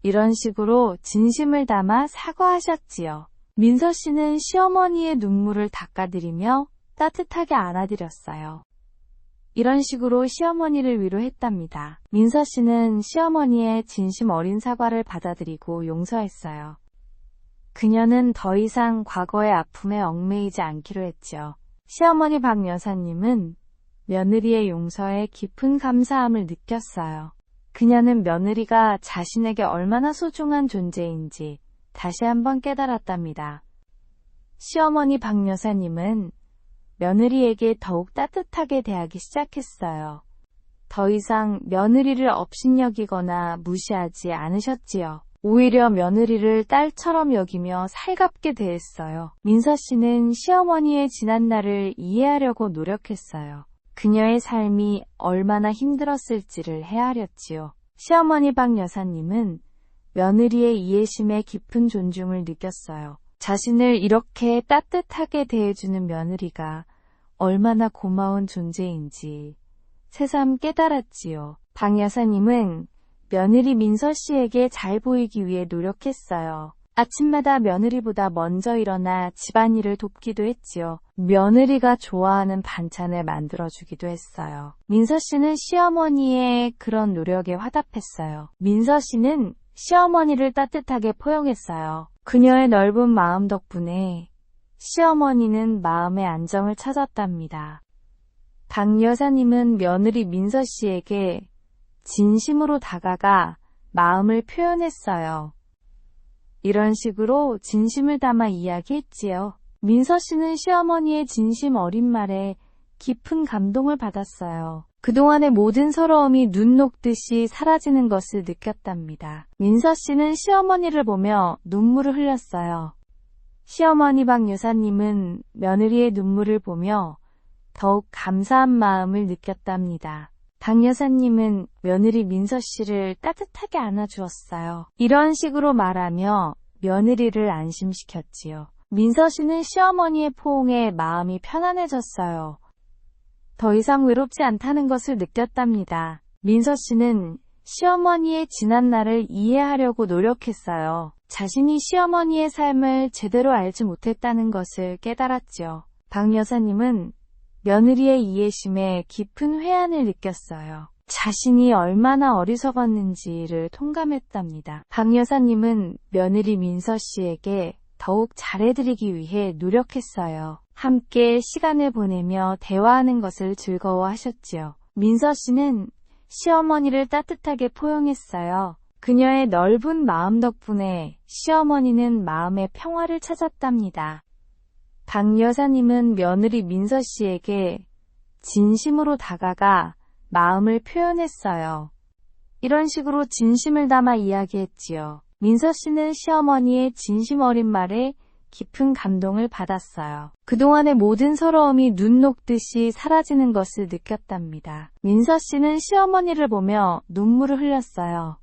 이런 식으로 진심을 담아 사과하셨지요. 민서 씨는 시어머니의 눈물을 닦아드리며 따뜻하게 안아드렸어요. 이런 식으로 시어머니를 위로했답니다. 민서 씨는 시어머니의 진심 어린 사과를 받아들이고 용서했어요. 그녀는 더 이상 과거의 아픔에 얽매이지 않기로 했죠. 시어머니 박 여사님은 며느리의 용서에 깊은 감사함을 느꼈어요. 그녀는 며느리가 자신에게 얼마나 소중한 존재인지 다시 한번 깨달았답니다. 시어머니 박 여사님은 며느리에게 더욱 따뜻하게 대하기 시작했어요. 더 이상 며느리를 업신여기거나 무시하지 않으셨지요. 오히려 며느리를 딸처럼 여기며 살갑게 대했어요. 민서 씨는 시어머니의 지난날을 이해하려고 노력했어요. 그녀의 삶이 얼마나 힘들었을지를 헤아렸지요. 시어머니 박 여사님은 며느리의 이해심에 깊은 존중을 느꼈어요. 자신을 이렇게 따뜻하게 대해주는 며느리가 얼마나 고마운 존재인지 새삼 깨달았지요. 박 여사님은 며느리 민서 씨에게 잘 보이기 위해 노력했어요. 아침마다 며느리보다 먼저 일어나 집안일을 돕기도 했지요. 며느리가 좋아하는 반찬을 만들어주기도 했어요. 민서 씨는 시어머니의 그런 노력에 화답했어요. 민서 씨는 시어머니를 따뜻하게 포용했어요. 그녀의 넓은 마음 덕분에 시어머니는 마음의 안정을 찾았답니다. 박 여사님은 며느리 민서 씨에게 진심으로 다가가 마음을 표현했어요. 이런 식으로 진심을 담아 이야기했지요. 민서 씨는 시어머니의 진심 어린 말에 깊은 감동을 받았어요. 그동안의 모든 서러움이 눈 녹듯이 사라지는 것을 느꼈답니다. 민서 씨는 시어머니를 보며 눈물을 흘렸어요. 시어머니 박 여사님은 며느리의 눈물을 보며 더욱 감사한 마음을 느꼈답니다. 박 여사님은 며느리 민서 씨를 따뜻하게 안아주었어요. 이런 식으로 말하며 며느리를 안심시켰지요. 민서 씨는 시어머니의 포옹에 마음이 편안해졌어요. 더 이상 외롭지 않다는 것을 느꼈답니다. 민서 씨는 시어머니의 지난날을 이해하려고 노력했어요. 자신이 시어머니의 삶을 제대로 알지 못했다는 것을 깨달았죠. 박 여사님은 며느리의 이해심에 깊은 회한을 느꼈어요. 자신이 얼마나 어리석었는지를 통감했답니다. 박 여사님은 며느리 민서 씨에게 더욱 잘해드리기 위해 노력했어요. 함께 시간을 보내며 대화하는 것을 즐거워하셨지요. 민서 씨는 시어머니를 따뜻하게 포용했어요. 그녀의 넓은 마음 덕분에 시어머니는 마음의 평화를 찾았답니다. 박 여사님은 며느리 민서 씨에게 진심으로 다가가 마음을 표현했어요. 이런 식으로 진심을 담아 이야기했지요. 민서 씨는 시어머니의 진심 어린 말에 깊은 감동을 받았어요. 그동안의 모든 서러움이 눈 녹듯이 사라지는 것을 느꼈답니다. 민서 씨는 시어머니를 보며 눈물을 흘렸어요.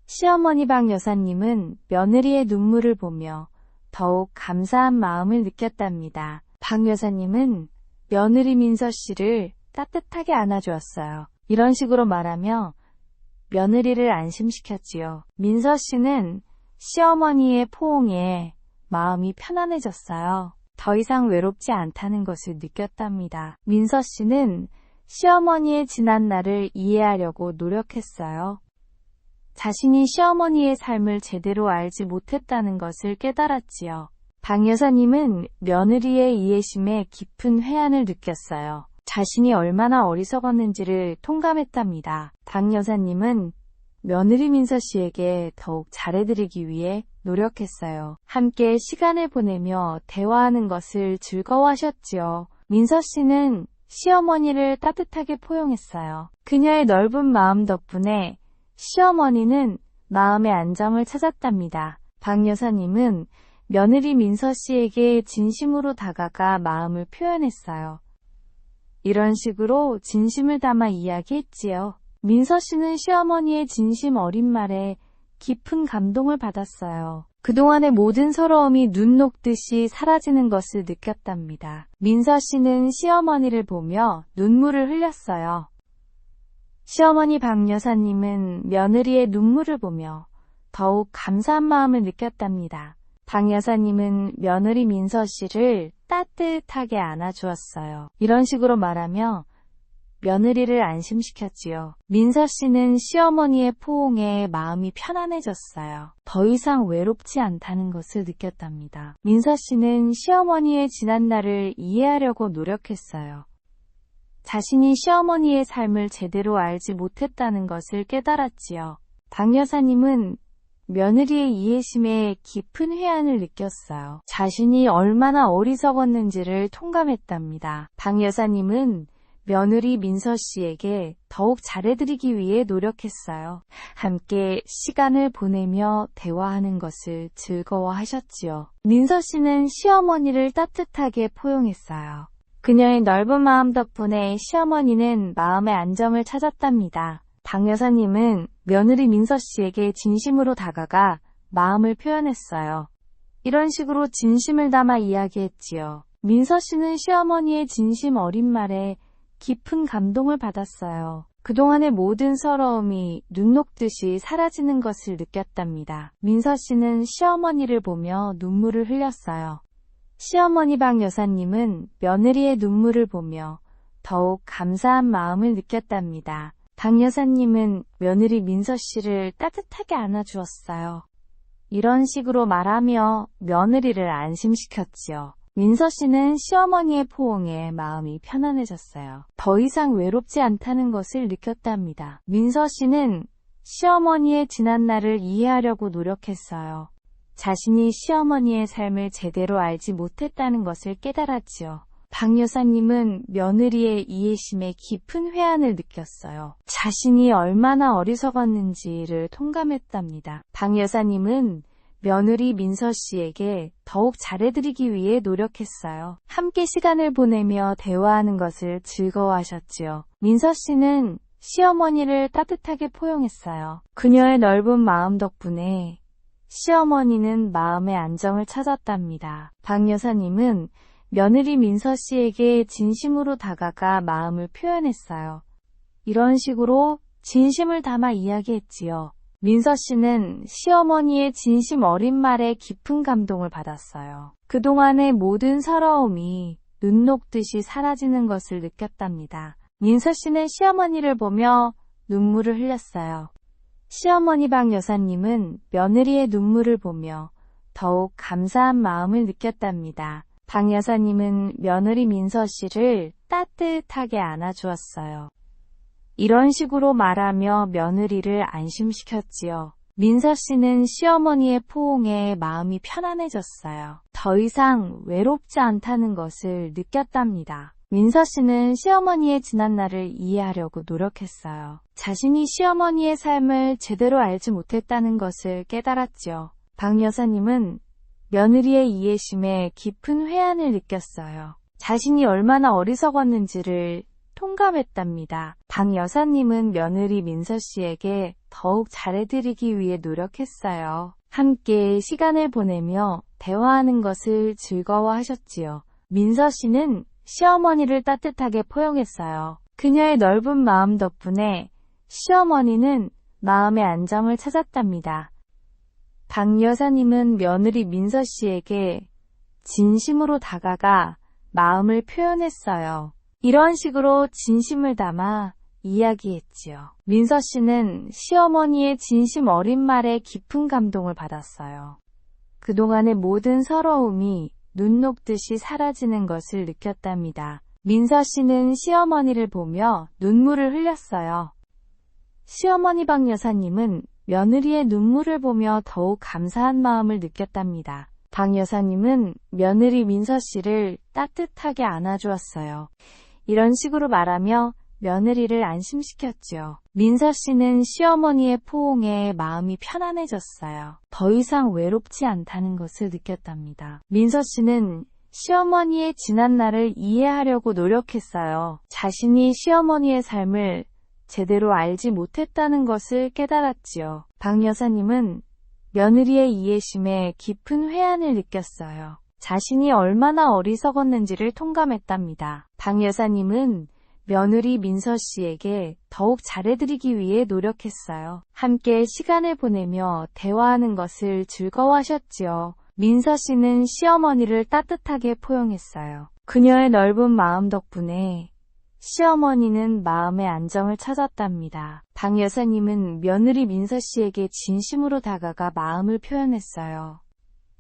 시어머니 박 여사님은 며느리의 눈물을 보며 더욱 감사한 마음을 느꼈답니다. 박 여사님은 며느리 민서 씨를 따뜻하게 안아주었어요. 이런 식으로 말하며 며느리를 안심시켰지요. 민서 씨는 시어머니의 포옹에 마음이 편안해졌어요. 더 이상 외롭지 않다는 것을 느꼈답니다. 민서 씨는 시어머니의 지난날을 이해하려고 노력했어요. 자신이 시어머니의 삶을 제대로 알지 못했다는 것을 깨달았지요. 박 여사님은 며느리의 이해심에 깊은 회한을 느꼈어요. 자신이 얼마나 어리석었는지를 통감했답니다. 박 여사님은 며느리 민서 씨에게 더욱 잘해드리기 위해 노력했어요. 함께 시간을 보내며 대화하는 것을 즐거워하셨지요. 민서 씨는 시어머니를 따뜻하게 포용했어요. 그녀의 넓은 마음 덕분에 시어머니는 마음의 안정을 찾았답니다. 박 여사님은 며느리 민서 씨에게 진심으로 다가가 마음을 표현했어요. 이런 식으로 진심을 담아 이야기했지요. 민서 씨는 시어머니의 진심 어린 말에 깊은 감동을 받았어요. 그동안의 모든 서러움이 눈 녹듯이 사라지는 것을 느꼈답니다. 민서 씨는 시어머니를 보며 눈물을 흘렸어요. 시어머니 박 여사님은 며느리의 눈물을 보며 더욱 감사한 마음을 느꼈답니다. 박 여사님은 며느리 민서 씨를 따뜻하게 안아주었어요. 이런 식으로 말하며 며느리를 안심시켰지요. 민서 씨는 시어머니의 포옹에 마음이 편안해졌어요. 더 이상 외롭지 않다는 것을 느꼈답니다. 민서 씨는 시어머니의 지난 날을 이해하려고 노력했어요. 자신이 시어머니의 삶을 제대로 알지 못했다는 것을 깨달았지요. 박 여사님은 며느리의 이해심에 깊은 회한을 느꼈어요. 자신이 얼마나 어리석었는지를 통감했답니다. 박 여사님은 며느리 민서 씨에게 더욱 잘해드리기 위해 노력했어요. 함께 시간을 보내며 대화하는 것을 즐거워하셨지요. 민서 씨는 시어머니를 따뜻하게 포용했어요. 그녀의 넓은 마음 덕분에 시어머니는 마음의 안정을 찾았답니다. 박 여사님은 며느리 민서 씨에게 진심으로 다가가 마음을 표현했어요. 이런 식으로 진심을 담아 이야기했지요. 민서 씨는 시어머니의 진심 어린 말에 깊은 감동을 받았어요. 그동안의 모든 서러움이 눈 녹듯이 사라지는 것을 느꼈답니다. 민서 씨는 시어머니를 보며 눈물을 흘렸어요. 시어머니 박 여사님은 며느리의 눈물을 보며 더욱 감사한 마음을 느꼈답니다. 박 여사님은 며느리 민서 씨를 따뜻하게 안아주었어요. 이런 식으로 말하며 며느리를 안심시켰지요. 민서 씨는 시어머니의 포옹에 마음이 편안해졌어요. 더 이상 외롭지 않다는 것을 느꼈답니다. 민서 씨는 시어머니의 지난 날을 이해하려고 노력했어요. 자신이 시어머니의 삶을 제대로 알지 못했다는 것을 깨달았지요. 박 여사님은 며느리의 이해심에 깊은 회한을 느꼈어요. 자신이 얼마나 어리석었는지를 통감했답니다. 박 여사님은 며느리 민서 씨에게 더욱 잘해드리기 위해 노력했어요. 함께 시간을 보내며 대화하는 것을 즐거워하셨지요. 민서 씨는 시어머니를 따뜻하게 포용했어요. 그녀의 넓은 마음 덕분에 시어머니는 마음의 안정을 찾았답니다. 박 여사님은 며느리 민서 씨에게 진심으로 다가가 마음을 표현했어요. 이런 식으로 진심을 담아 이야기했지요. 민서 씨는 시어머니의 진심 어린 말에 깊은 감동을 받았어요. 그동안의 모든 서러움이 눈 녹듯이 사라지는 것을 느꼈답니다. 민서 씨는 시어머니를 보며 눈물을 흘렸어요. 시어머니 박 여사님은 며느리의 눈물을 보며 더욱 감사한 마음을 느꼈답니다. 박 여사님은 며느리 민서 씨를 따뜻하게 안아주었어요. 이런 식으로 말하며 며느리를 안심시켰지요. 민서 씨는 시어머니의 포옹에 마음이 편안해졌어요. 더 이상 외롭지 않다는 것을 느꼈답니다. 민서 씨는 시어머니의 지난 날을 이해하려고 노력했어요. 자신이 시어머니의 삶을 제대로 알지 못했다는 것을 깨달았지요. 박 여사님은 며느리의 이해심에 깊은 회한을 느꼈어요. 자신이 얼마나 어리석었는지를 통감했답니다. 박 여사님은 며느리 민서 씨에게 더욱 잘해드리기 위해 노력했어요. 함께 시간을 보내며 대화하는 것을 즐거워하셨지요. 민서 씨는 시어머니를 따뜻하게 포용했어요. 그녀의 넓은 마음 덕분에 시어머니는 마음의 안정을 찾았답니다. 박 여사님은 며느리 민서 씨에게 진심으로 다가가 마음을 표현했어요. 이런 식으로 진심을 담아 이야기했지요. 민서 씨는 시어머니의 진심 어린 말에 깊은 감동을 받았어요. 그동안의 모든 서러움이 눈 녹듯이 사라지는 것을 느꼈답니다. 민서 씨는 시어머니를 보며 눈물을 흘렸어요. 시어머니 박 여사님은 며느리의 눈물을 보며 더욱 감사한 마음을 느꼈답니다. 박 여사님은 며느리 민서 씨를 따뜻하게 안아주었어요. 이런 식으로 말하며 며느리를 안심시켰지요. 민서 씨는 시어머니의 포옹에 마음이 편안해졌어요. 더 이상 외롭지 않다는 것을 느꼈답니다. 민서 씨는 시어머니의 지난날을 이해하려고 노력했어요. 자신이 시어머니의 삶을 제대로 알지 못했다는 것을 깨달았지요. 박 여사님은 며느리의 이해심에 깊은 회한을 느꼈어요. 자신이 얼마나 어리석었는지를 통감했답니다. 박 여사님은 며느리 민서 씨에게 더욱 잘해드리기 위해 노력했어요. 함께 시간을 보내며 대화하는 것을 즐거워하셨지요. 민서 씨는 시어머니를 따뜻하게 포용했어요. 그녀의 넓은 마음 덕분에 시어머니는 마음의 안정을 찾았답니다. 박 여사님은 며느리 민서 씨에게 진심으로 다가가 마음을 표현했어요.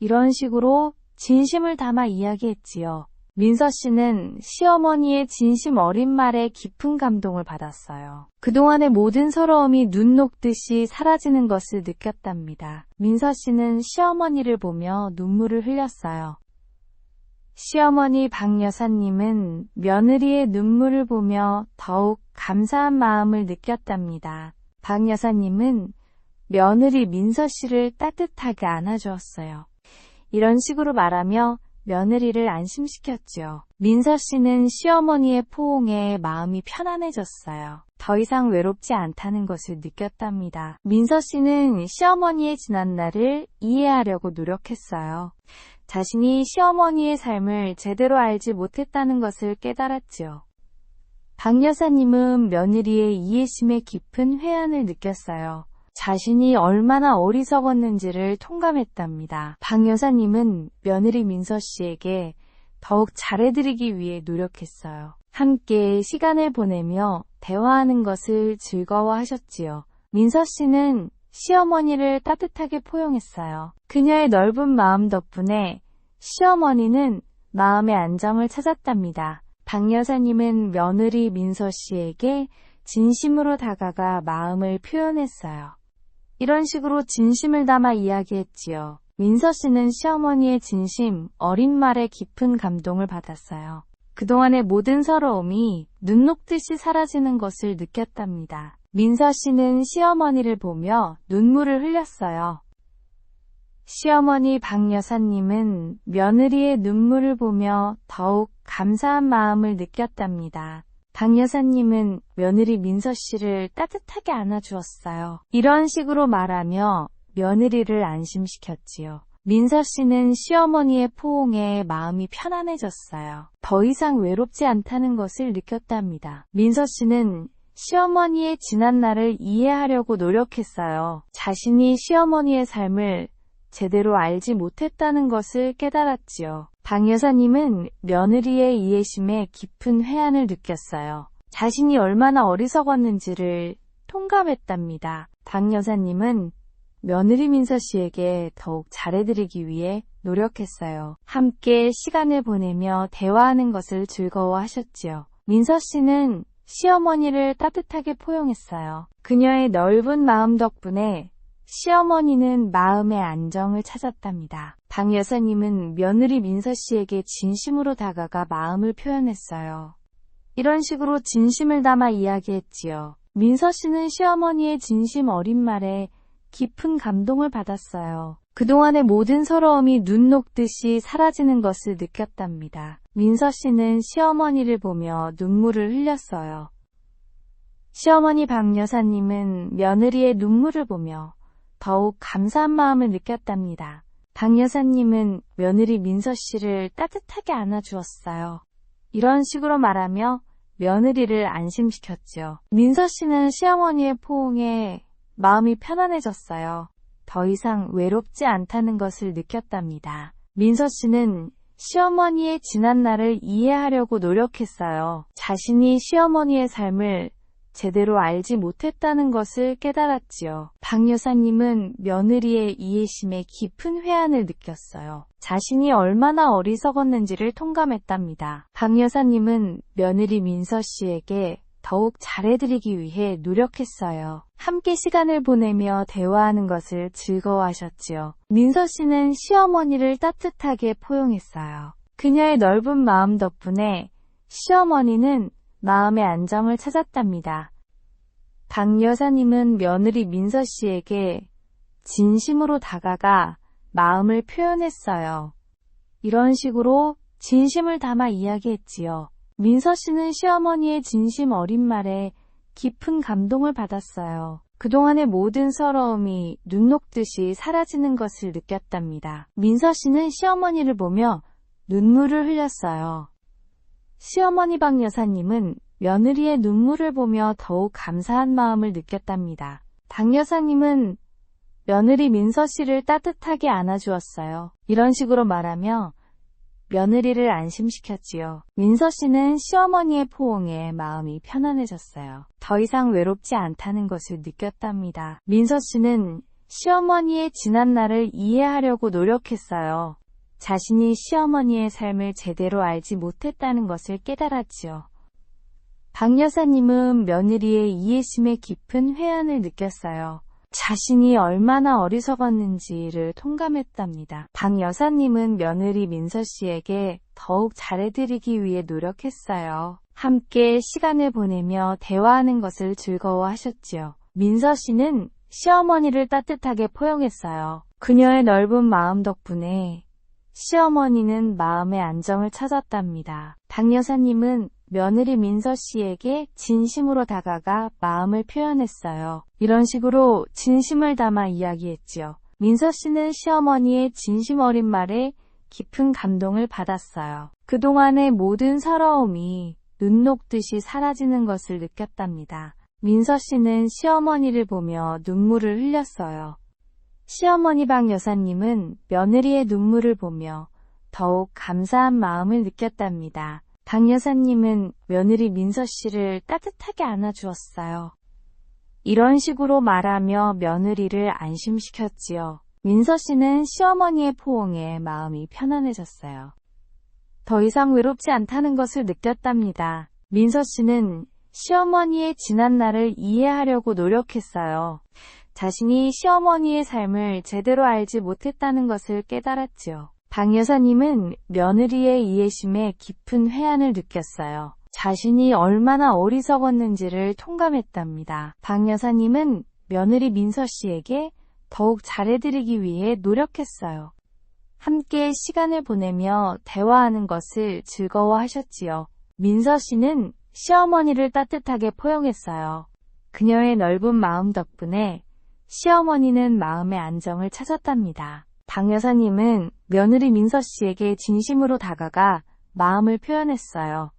이런 식으로 진심을 담아 이야기했지요. 민서 씨는 시어머니의 진심 어린 말에 깊은 감동을 받았어요. 그동안의 모든 서러움이 눈 녹듯이 사라지는 것을 느꼈답니다. 민서 씨는 시어머니를 보며 눈물을 흘렸어요. 시어머니 박 여사님은 며느리의 눈물을 보며 더욱 감사한 마음을 느꼈답니다. 박 여사님은 며느리 민서 씨를 따뜻하게 안아주었어요. 이런 식으로 말하며 며느리를 안심시켰지요. 민서 씨는 시어머니의 포옹에 마음이 편안해졌어요. 더 이상 외롭지 않다는 것을 느꼈답니다. 민서 씨는 시어머니의 지난날을 이해하려고 노력했어요. 자신이 시어머니의 삶을 제대로 알지 못했다는 것을 깨달았지요. 박 여사님은 며느리의 이해심에 깊은 회한을 느꼈어요. 자신이 얼마나 어리석었는지를 통감했답니다. 박 여사님은 며느리 민서 씨에게 더욱 잘해드리기 위해 노력했어요. 함께 시간을 보내며 대화하는 것을 즐거워하셨지요. 민서 씨는 시어머니를 따뜻하게 포용했어요. 그녀의 넓은 마음 덕분에 시어머니는 마음의 안정을 찾았답니다. 박 여사님은 며느리 민서 씨에게 진심으로 다가가 마음을 표현했어요. 이런 식으로 진심을 담아 이야기했지요. 민서 씨는 시어머니의 진심, 어린 말에 깊은 감동을 받았어요. 그동안의 모든 서러움이 눈 녹듯이 사라지는 것을 느꼈답니다. 민서 씨는 시어머니를 보며 눈물을 흘렸어요. 시어머니 박 여사님은 며느리의 눈물을 보며 더욱 감사한 마음을 느꼈답니다. 박 여사님은 며느리 민서 씨를 따뜻하게 안아주었어요. 이런 식으로 말하며 며느리를 안심시켰지요. 민서 씨는 시어머니의 포옹에 마음이 편안해졌어요. 더 이상 외롭지 않다는 것을 느꼈답니다. 민서 씨는 시어머니의 지난날을 이해하려고 노력했어요. 자신이 시어머니의 삶을 제대로 알지 못했다는 것을 깨달았지요. 박 여사님은 며느리의 이해심에 깊은 회한을 느꼈어요. 자신이 얼마나 어리석었는지를 통감했답니다. 박 여사님은 며느리 민서 씨에게 더욱 잘해드리기 위해 노력했어요. 함께 시간을 보내며 대화하는 것을 즐거워하셨지요. 민서 씨는 시어머니를 따뜻하게 포용했어요. 그녀의 넓은 마음 덕분에 시어머니는 마음의 안정을 찾았답니다. 박 여사님은 며느리 민서 씨에게 진심으로 다가가 마음을 표현했어요. 이런 식으로 진심을 담아 이야기했지요. 민서 씨는 시어머니의 진심 어린 말에 깊은 감동을 받았어요. 그동안의 모든 서러움이 눈 녹듯이 사라지는 것을 느꼈답니다. 민서 씨는 시어머니를 보며 눈물을 흘렸어요. 시어머니 박 여사님은 며느리의 눈물을 보며 더욱 감사한 마음을 느꼈답니다. 박 여사님은 며느리 민서 씨를 따뜻하게 안아주었어요. 이런 식으로 말하며 며느리를 안심시켰지요. 민서 씨는 시어머니의 포옹에 마음이 편안해졌어요. 더 이상 외롭지 않다는 것을 느꼈답니다. 민서 씨는 시어머니의 지난날을 이해하려고 노력했어요. 자신이 시어머니의 삶을 제대로 알지 못했다는 것을 깨달았지요. 박 여사님은 며느리의 이해심에 깊은 회한을 느꼈어요. 자신이 얼마나 어리석었는지를 통감했답니다. 박 여사님은 며느리 민서 씨에게 더욱 잘해드리기 위해 노력했어요. 함께 시간을 보내며 대화하는 것을 즐거워하셨지요. 민서 씨는 시어머니를 따뜻하게 포용했어요. 그녀의 넓은 마음 덕분에 시어머니는 마음의 안정을 찾았답니다. 박 여사님은 며느리 민서 씨에게 진심으로 다가가 마음을 표현했어요. 이런 식으로 진심을 담아 이야기했지요. 민서 씨는 시어머니의 진심 어린 말에 깊은 감동을 받았어요. 그동안의 모든 서러움이 눈 녹듯이 사라지는 것을 느꼈답니다. 민서 씨는 시어머니를 보며 눈물을 흘렸어요. 시어머니 박 여사님은 며느리의 눈물을 보며 더욱 감사한 마음을 느꼈답니다. 박 여사님은 며느리 민서 씨를 따뜻하게 안아주었어요. 이런 식으로 말하며 며느리를 안심시켰지요. 민서 씨는 시어머니의 포옹에 마음이 편안해졌어요. 더 이상 외롭지 않다는 것을 느꼈답니다. 민서 씨는 시어머니의 지난날을 이해하려고 노력했어요. 자신이 시어머니의 삶을 제대로 알지 못했다는 것을 깨달았지요. 박 여사님은 며느리의 이해심에 깊은 회한을 느꼈어요. 자신이 얼마나 어리석었는지를 통감했답니다. 박 여사님은 며느리 민서 씨에게 더욱 잘해드리기 위해 노력했어요. 함께 시간을 보내며 대화하는 것을 즐거워하셨지요. 민서 씨는 시어머니를 따뜻하게 포용했어요. 그녀의 넓은 마음 덕분에 시어머니는 마음의 안정을 찾았답니다. 박 여사님은 며느리 민서 씨에게 진심으로 다가가 마음을 표현했어요. 이런 식으로 진심을 담아 이야기했지요. 민서 씨는 시어머니의 진심 어린 말에 깊은 감동을 받았어요. 그동안의 모든 서러움이 눈 녹듯이 사라지는 것을 느꼈답니다. 민서 씨는 시어머니를 보며 눈물을 흘렸어요. 시어머니 박 여사님은 며느리의 눈물을 보며 더욱 감사한 마음을 느꼈답니다. 박 여사님은 며느리 민서 씨를 따뜻하게 안아주었어요. 이런 식으로 말하며 며느리를 안심시켰지요. 민서 씨는 시어머니의 포옹에 마음이 편안해졌어요. 더 이상 외롭지 않다는 것을 느꼈답니다. 민서 씨는 시어머니의 지난날을 이해하려고 노력했어요. 자신이 시어머니의 삶을 제대로 알지 못했다는 것을 깨달았지요. 박 여사님은 며느리의 이해심에 깊은 회한을 느꼈어요. 자신이 얼마나 어리석었는지를 통감했답니다. 박 여사님은 며느리 민서 씨에게 더욱 잘해드리기 위해 노력했어요. 함께 시간을 보내며 대화하는 것을 즐거워하셨지요. 민서 씨는 시어머니를 따뜻하게 포용했어요. 그녀의 넓은 마음 덕분에 시어머니는 마음의 안정을 찾았답니다. 박 여사님은 며느리 민서 씨에게 진심으로 다가가 마음을 표현했어요.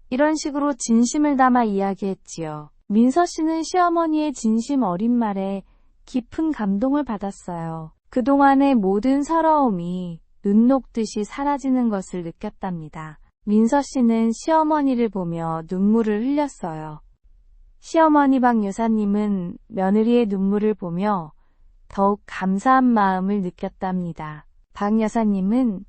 이런 식으로 진심을 담아 이야기했지요. 민서 씨는 시어머니의 진심 어린 말에 깊은 감동을 받았어요. 그동안의 모든 서러움이 눈 녹듯이 사라지는 것을 느꼈답니다. 민서 씨는 시어머니를 보며 눈물을 흘렸어요. 시어머니 박 여사님은 며느리의 눈물을 보며 더욱 감사한 마음을 느꼈답니다. 박 여사님은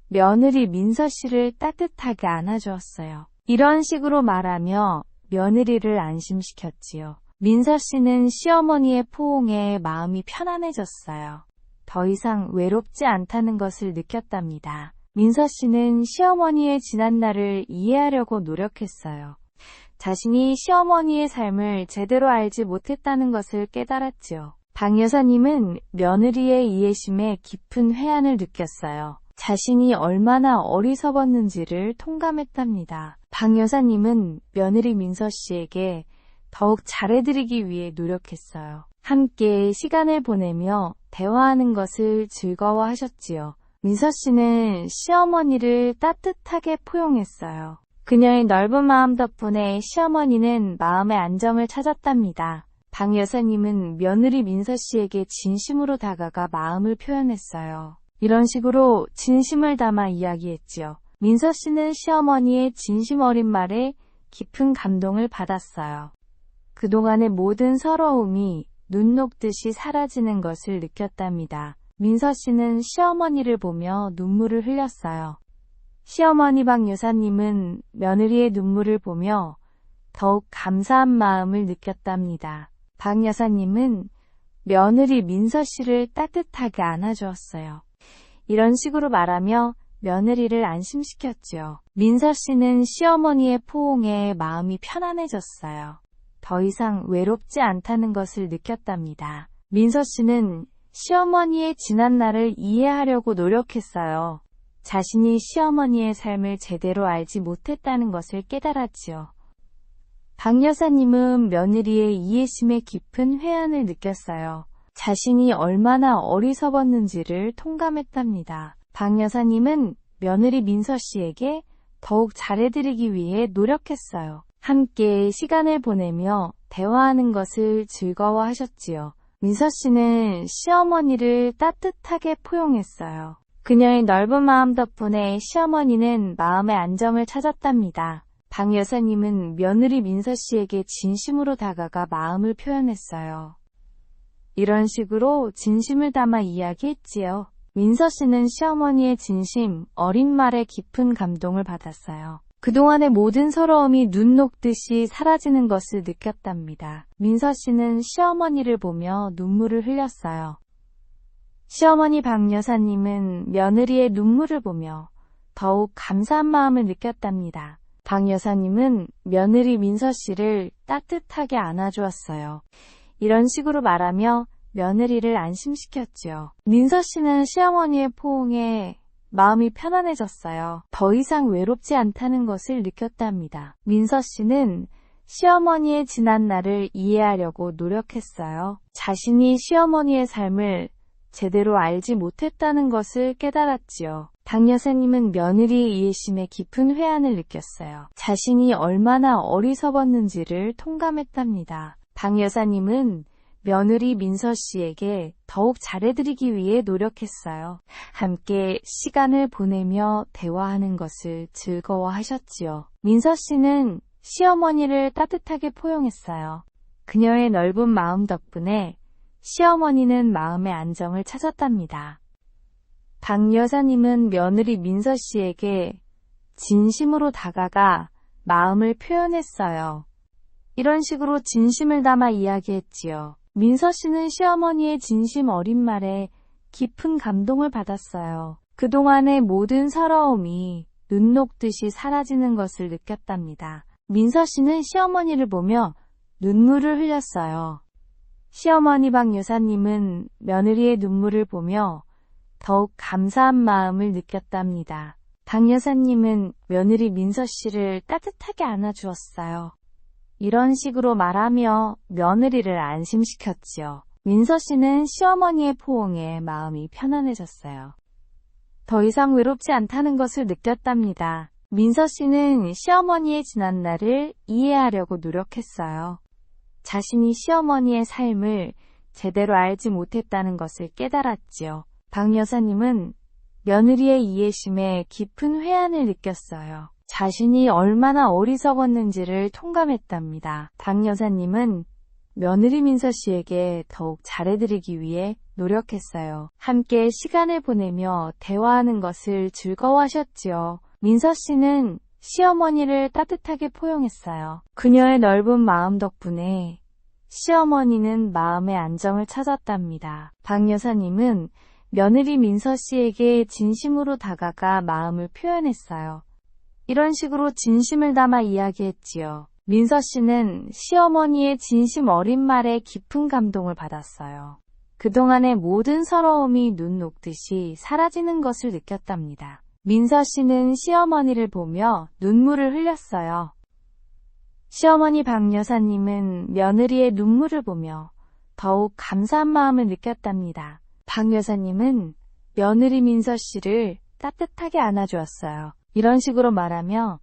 며느리 민서 씨를 따뜻하게 안아주었어요. 이런 식으로 말하며 며느리를 안심시켰지요. 민서 씨는 시어머니의 포옹에 마음이 편안해졌어요. 더 이상 외롭지 않다는 것을 느꼈답니다. 민서 씨는 시어머니의 지난날을 이해하려고 노력했어요. 자신이 시어머니의 삶을 제대로 알지 못했다는 것을 깨달았지요. 박 여사님은 며느리의 이해심에 깊은 회한을 느꼈어요. 자신이 얼마나 어리석었는지를 통감했답니다. 박 여사님은 며느리 민서 씨에게 더욱 잘해드리기 위해 노력했어요. 함께 시간을 보내며 대화하는 것을 즐거워하셨지요. 민서 씨는 시어머니를 따뜻하게 포용했어요. 그녀의 넓은 마음 덕분에 시어머니는 마음의 안정을 찾았답니다. 박 여사님은 며느리 민서 씨에게 진심으로 다가가 마음을 표현했어요. 이런 식으로 진심을 담아 이야기했지요. 민서 씨는 시어머니의 진심 어린 말에 깊은 감동을 받았어요. 그동안의 모든 서러움이 눈 녹듯이 사라지는 것을 느꼈답니다. 민서 씨는 시어머니를 보며 눈물을 흘렸어요. 시어머니 박 여사님은 며느리의 눈물을 보며 더욱 감사한 마음을 느꼈답니다. 박 여사님은 며느리 민서 씨를 따뜻하게 안아주었어요. 이런 식으로 말하며 며느리를 안심시켰지요. 민서 씨는 시어머니의 포옹에 마음이 편안해졌어요. 더 이상 외롭지 않다는 것을 느꼈답니다. 민서 씨는 시어머니의 지난 날을 이해하려고 노력했어요. 자신이 시어머니의 삶을 제대로 알지 못했다는 것을 깨달았지요. 박 여사님은 며느리의 이해심에 깊은 회한을 느꼈어요. 자신이 얼마나 어리석었는지를 통감했답니다. 박 여사님은 며느리 민서 씨에게 더욱 잘해드리기 위해 노력했어요. 함께 시간을 보내며 대화하는 것을 즐거워하셨지요. 민서 씨는 시어머니를 따뜻하게 포용했어요. 그녀의 넓은 마음 덕분에 시어머니는 마음의 안정을 찾았답니다. 박 여사님은 며느리 민서 씨에게 진심으로 다가가 마음을 표현했어요. 이런 식으로 진심을 담아 이야기했지요. 민서 씨는 시어머니의 진심, 어린 말에 깊은 감동을 받았어요. 그동안의 모든 서러움이 눈 녹듯이 사라지는 것을 느꼈답니다. 민서 씨는 시어머니를 보며 눈물을 흘렸어요. 시어머니 박 여사님은 며느리의 눈물을 보며 더욱 감사한 마음을 느꼈답니다. 박 여사님은 며느리 민서 씨를 따뜻하게 안아주었어요. 이런 식으로 말하며 며느리를 안심시켰지요. 민서 씨는 시어머니의 포옹에 마음이 편안해졌어요. 더 이상 외롭지 않다는 것을 느꼈답니다. 민서 씨는 시어머니의 지난 날을 이해하려고 노력했어요. 자신이 시어머니의 삶을 제대로 알지 못했다는 것을 깨달았지요. 박 여사님은 며느리의 이해심에 깊은 회한을 느꼈어요. 자신이 얼마나 어리석었는지를 통감했답니다. 박 여사님은 며느리 민서 씨에게 더욱 잘해드리기 위해 노력했어요. 함께 시간을 보내며 대화하는 것을 즐거워하셨지요. 민서 씨는 시어머니를 따뜻하게 포용했어요. 그녀의 넓은 마음 덕분에 시어머니는 마음의 안정을 찾았답니다. 박 여사님은 며느리 민서 씨에게 진심으로 다가가 마음을 표현했어요. 이런 식으로 진심을 담아 이야기했지요. 민서 씨는 시어머니의 진심 어린 말에 깊은 감동을 받았어요. 그동안의 모든 서러움이 눈 녹듯이 사라지는 것을 느꼈답니다. 민서 씨는 시어머니를 보며 눈물을 흘렸어요. 시어머니 박 여사님은 며느리의 눈물을 보며 더욱 감사한 마음을 느꼈답니다. 박 여사님은 며느리 민서 씨를 따뜻하게 안아주었어요. 이런 식으로 말하며 며느리를 안심시켰지요. 민서 씨는 시어머니의 포옹에 마음이 편안해졌어요. 더 이상 외롭지 않다는 것을 느꼈답니다. 민서 씨는 시어머니의 지난 날을 이해하려고 노력했어요. 자신이 시어머니의 삶을 제대로 알지 못했다는 것을 깨달았지요. 박 여사님은 며느리의 이해심에 깊은 회한을 느꼈어요. 자신이 얼마나 어리석었는지를 통감했답니다. 박 여사님은 며느리 민서 씨에게 더욱 잘해드리기 위해 노력했어요. 함께 시간을 보내며 대화하는 것을 즐거워하셨지요. 민서 씨는 시어머니를 따뜻하게 포용했어요. 그녀의 넓은 마음 덕분에 시어머니는 마음의 안정을 찾았답니다. 박 여사님은 며느리 민서 씨에게 진심으로 다가가 마음을 표현했어요. 이런 식으로 진심을 담아 이야기했지요. 민서 씨는 시어머니의 진심 어린 말에 깊은 감동을 받았어요. 그동안의 모든 서러움이 눈 녹듯이 사라지는 것을 느꼈답니다. 민서 씨는 시어머니를 보며 눈물을 흘렸어요. 시어머니 박 여사님은 며느리의 눈물을 보며 더욱 감사한 마음을 느꼈답니다. 박 여사님은 며느리 민서 씨를 따뜻하게 안아주었어요. 이런 식으로 말하며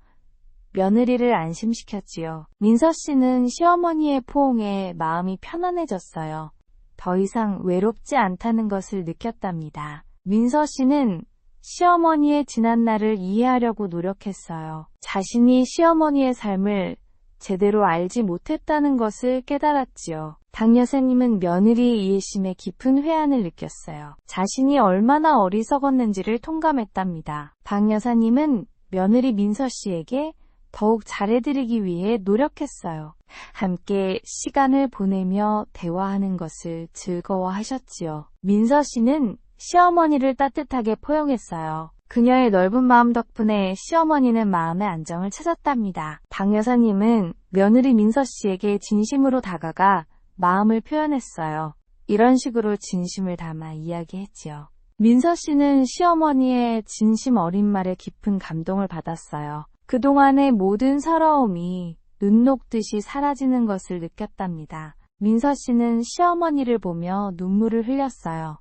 며느리를 안심시켰지요. 민서 씨는 시어머니의 포옹에 마음이 편안해졌어요. 더 이상 외롭지 않다는 것을 느꼈답니다. 민서 씨는 시어머니의 지난 날을 이해하려고 노력했어요. 자신이 시어머니의 삶을 제대로 알지 못했다는 것을 깨달았지요. 박 여사님은 며느리의 이해심에 깊은 회한을 느꼈어요. 자신이 얼마나 어리석었는지를 통감했답니다. 박 여사님은 며느리 민서 씨에게 더욱 잘해드리기 위해 노력했어요. 함께 시간을 보내며 대화하는 것을 즐거워하셨지요. 민서 씨는 시어머니를 따뜻하게 포용했어요. 그녀의 넓은 마음 덕분에 시어머니는 마음의 안정을 찾았답니다. 박 여사님은 며느리 민서 씨에게 진심으로 다가가 마음을 표현했어요. 이런 식으로 진심을 담아 이야기했지요. 민서 씨는 시어머니의 진심 어린 말에 깊은 감동을 받았어요. 그동안의 모든 서러움이 눈 녹듯이 사라지는 것을 느꼈답니다. 민서 씨는 시어머니를 보며 눈물을 흘렸어요.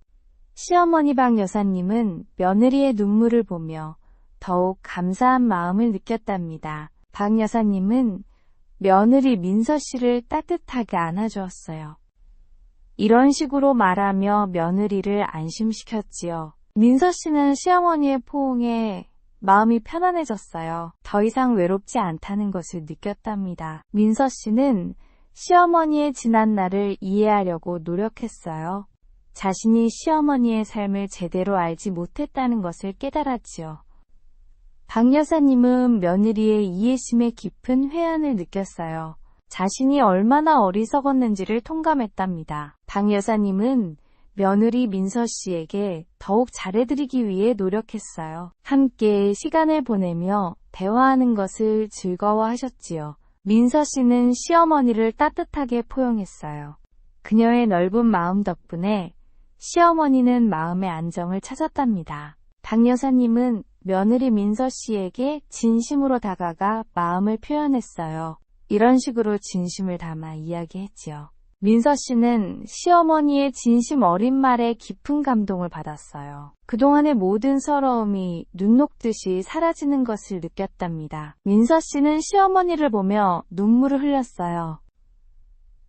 시어머니 박 여사님은 며느리의 눈물을 보며 더욱 감사한 마음을 느꼈답니다. 박 여사님은 며느리 민서 씨를 따뜻하게 안아주었어요. 이런 식으로 말하며 며느리를 안심시켰지요. 민서 씨는 시어머니의 포옹에 마음이 편안해졌어요. 더 이상 외롭지 않다는 것을 느꼈답니다. 민서 씨는 시어머니의 지난날을 이해하려고 노력했어요. 자신이 시어머니의 삶을 제대로 알지 못했다는 것을 깨달았지요. 박 여사님은 며느리의 이해심에 깊은 회한을 느꼈어요. 자신이 얼마나 어리석었는지를 통감했답니다. 박 여사님은 며느리 민서 씨에게 더욱 잘해드리기 위해 노력했어요. 함께 시간을 보내며 대화하는 것을 즐거워하셨지요. 민서 씨는 시어머니를 따뜻하게 포용했어요. 그녀의 넓은 마음 덕분에 시어머니는 마음의 안정을 찾았답니다. 박 여사님은 며느리 민서 씨에게 진심으로 다가가 마음을 표현했어요. 이런 식으로 진심을 담아 이야기했지요. 민서 씨는 시어머니의 진심 어린 말에 깊은 감동을 받았어요. 그동안의 모든 서러움이 눈 녹듯이 사라지는 것을 느꼈답니다. 민서 씨는 시어머니를 보며 눈물을 흘렸어요.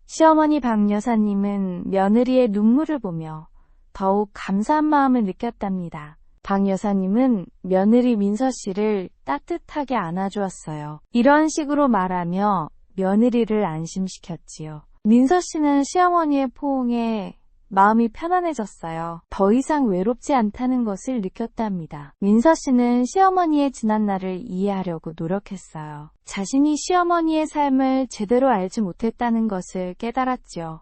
시어머니 박 여사님은 며느리의 눈물을 보며 더욱 감사한 마음을 느꼈답니다. 박 여사님은 며느리 민서 씨를 따뜻하게 안아주었어요. 이런 식으로 말하며 며느리를 안심시켰지요. 민서 씨는 시어머니의 포옹에 마음이 편안해졌어요. 더 이상 외롭지 않다는 것을 느꼈답니다. 민서 씨는 시어머니의 지난날을 이해하려고 노력했어요. 자신이 시어머니의 삶을 제대로 알지 못했다는 것을 깨달았지요.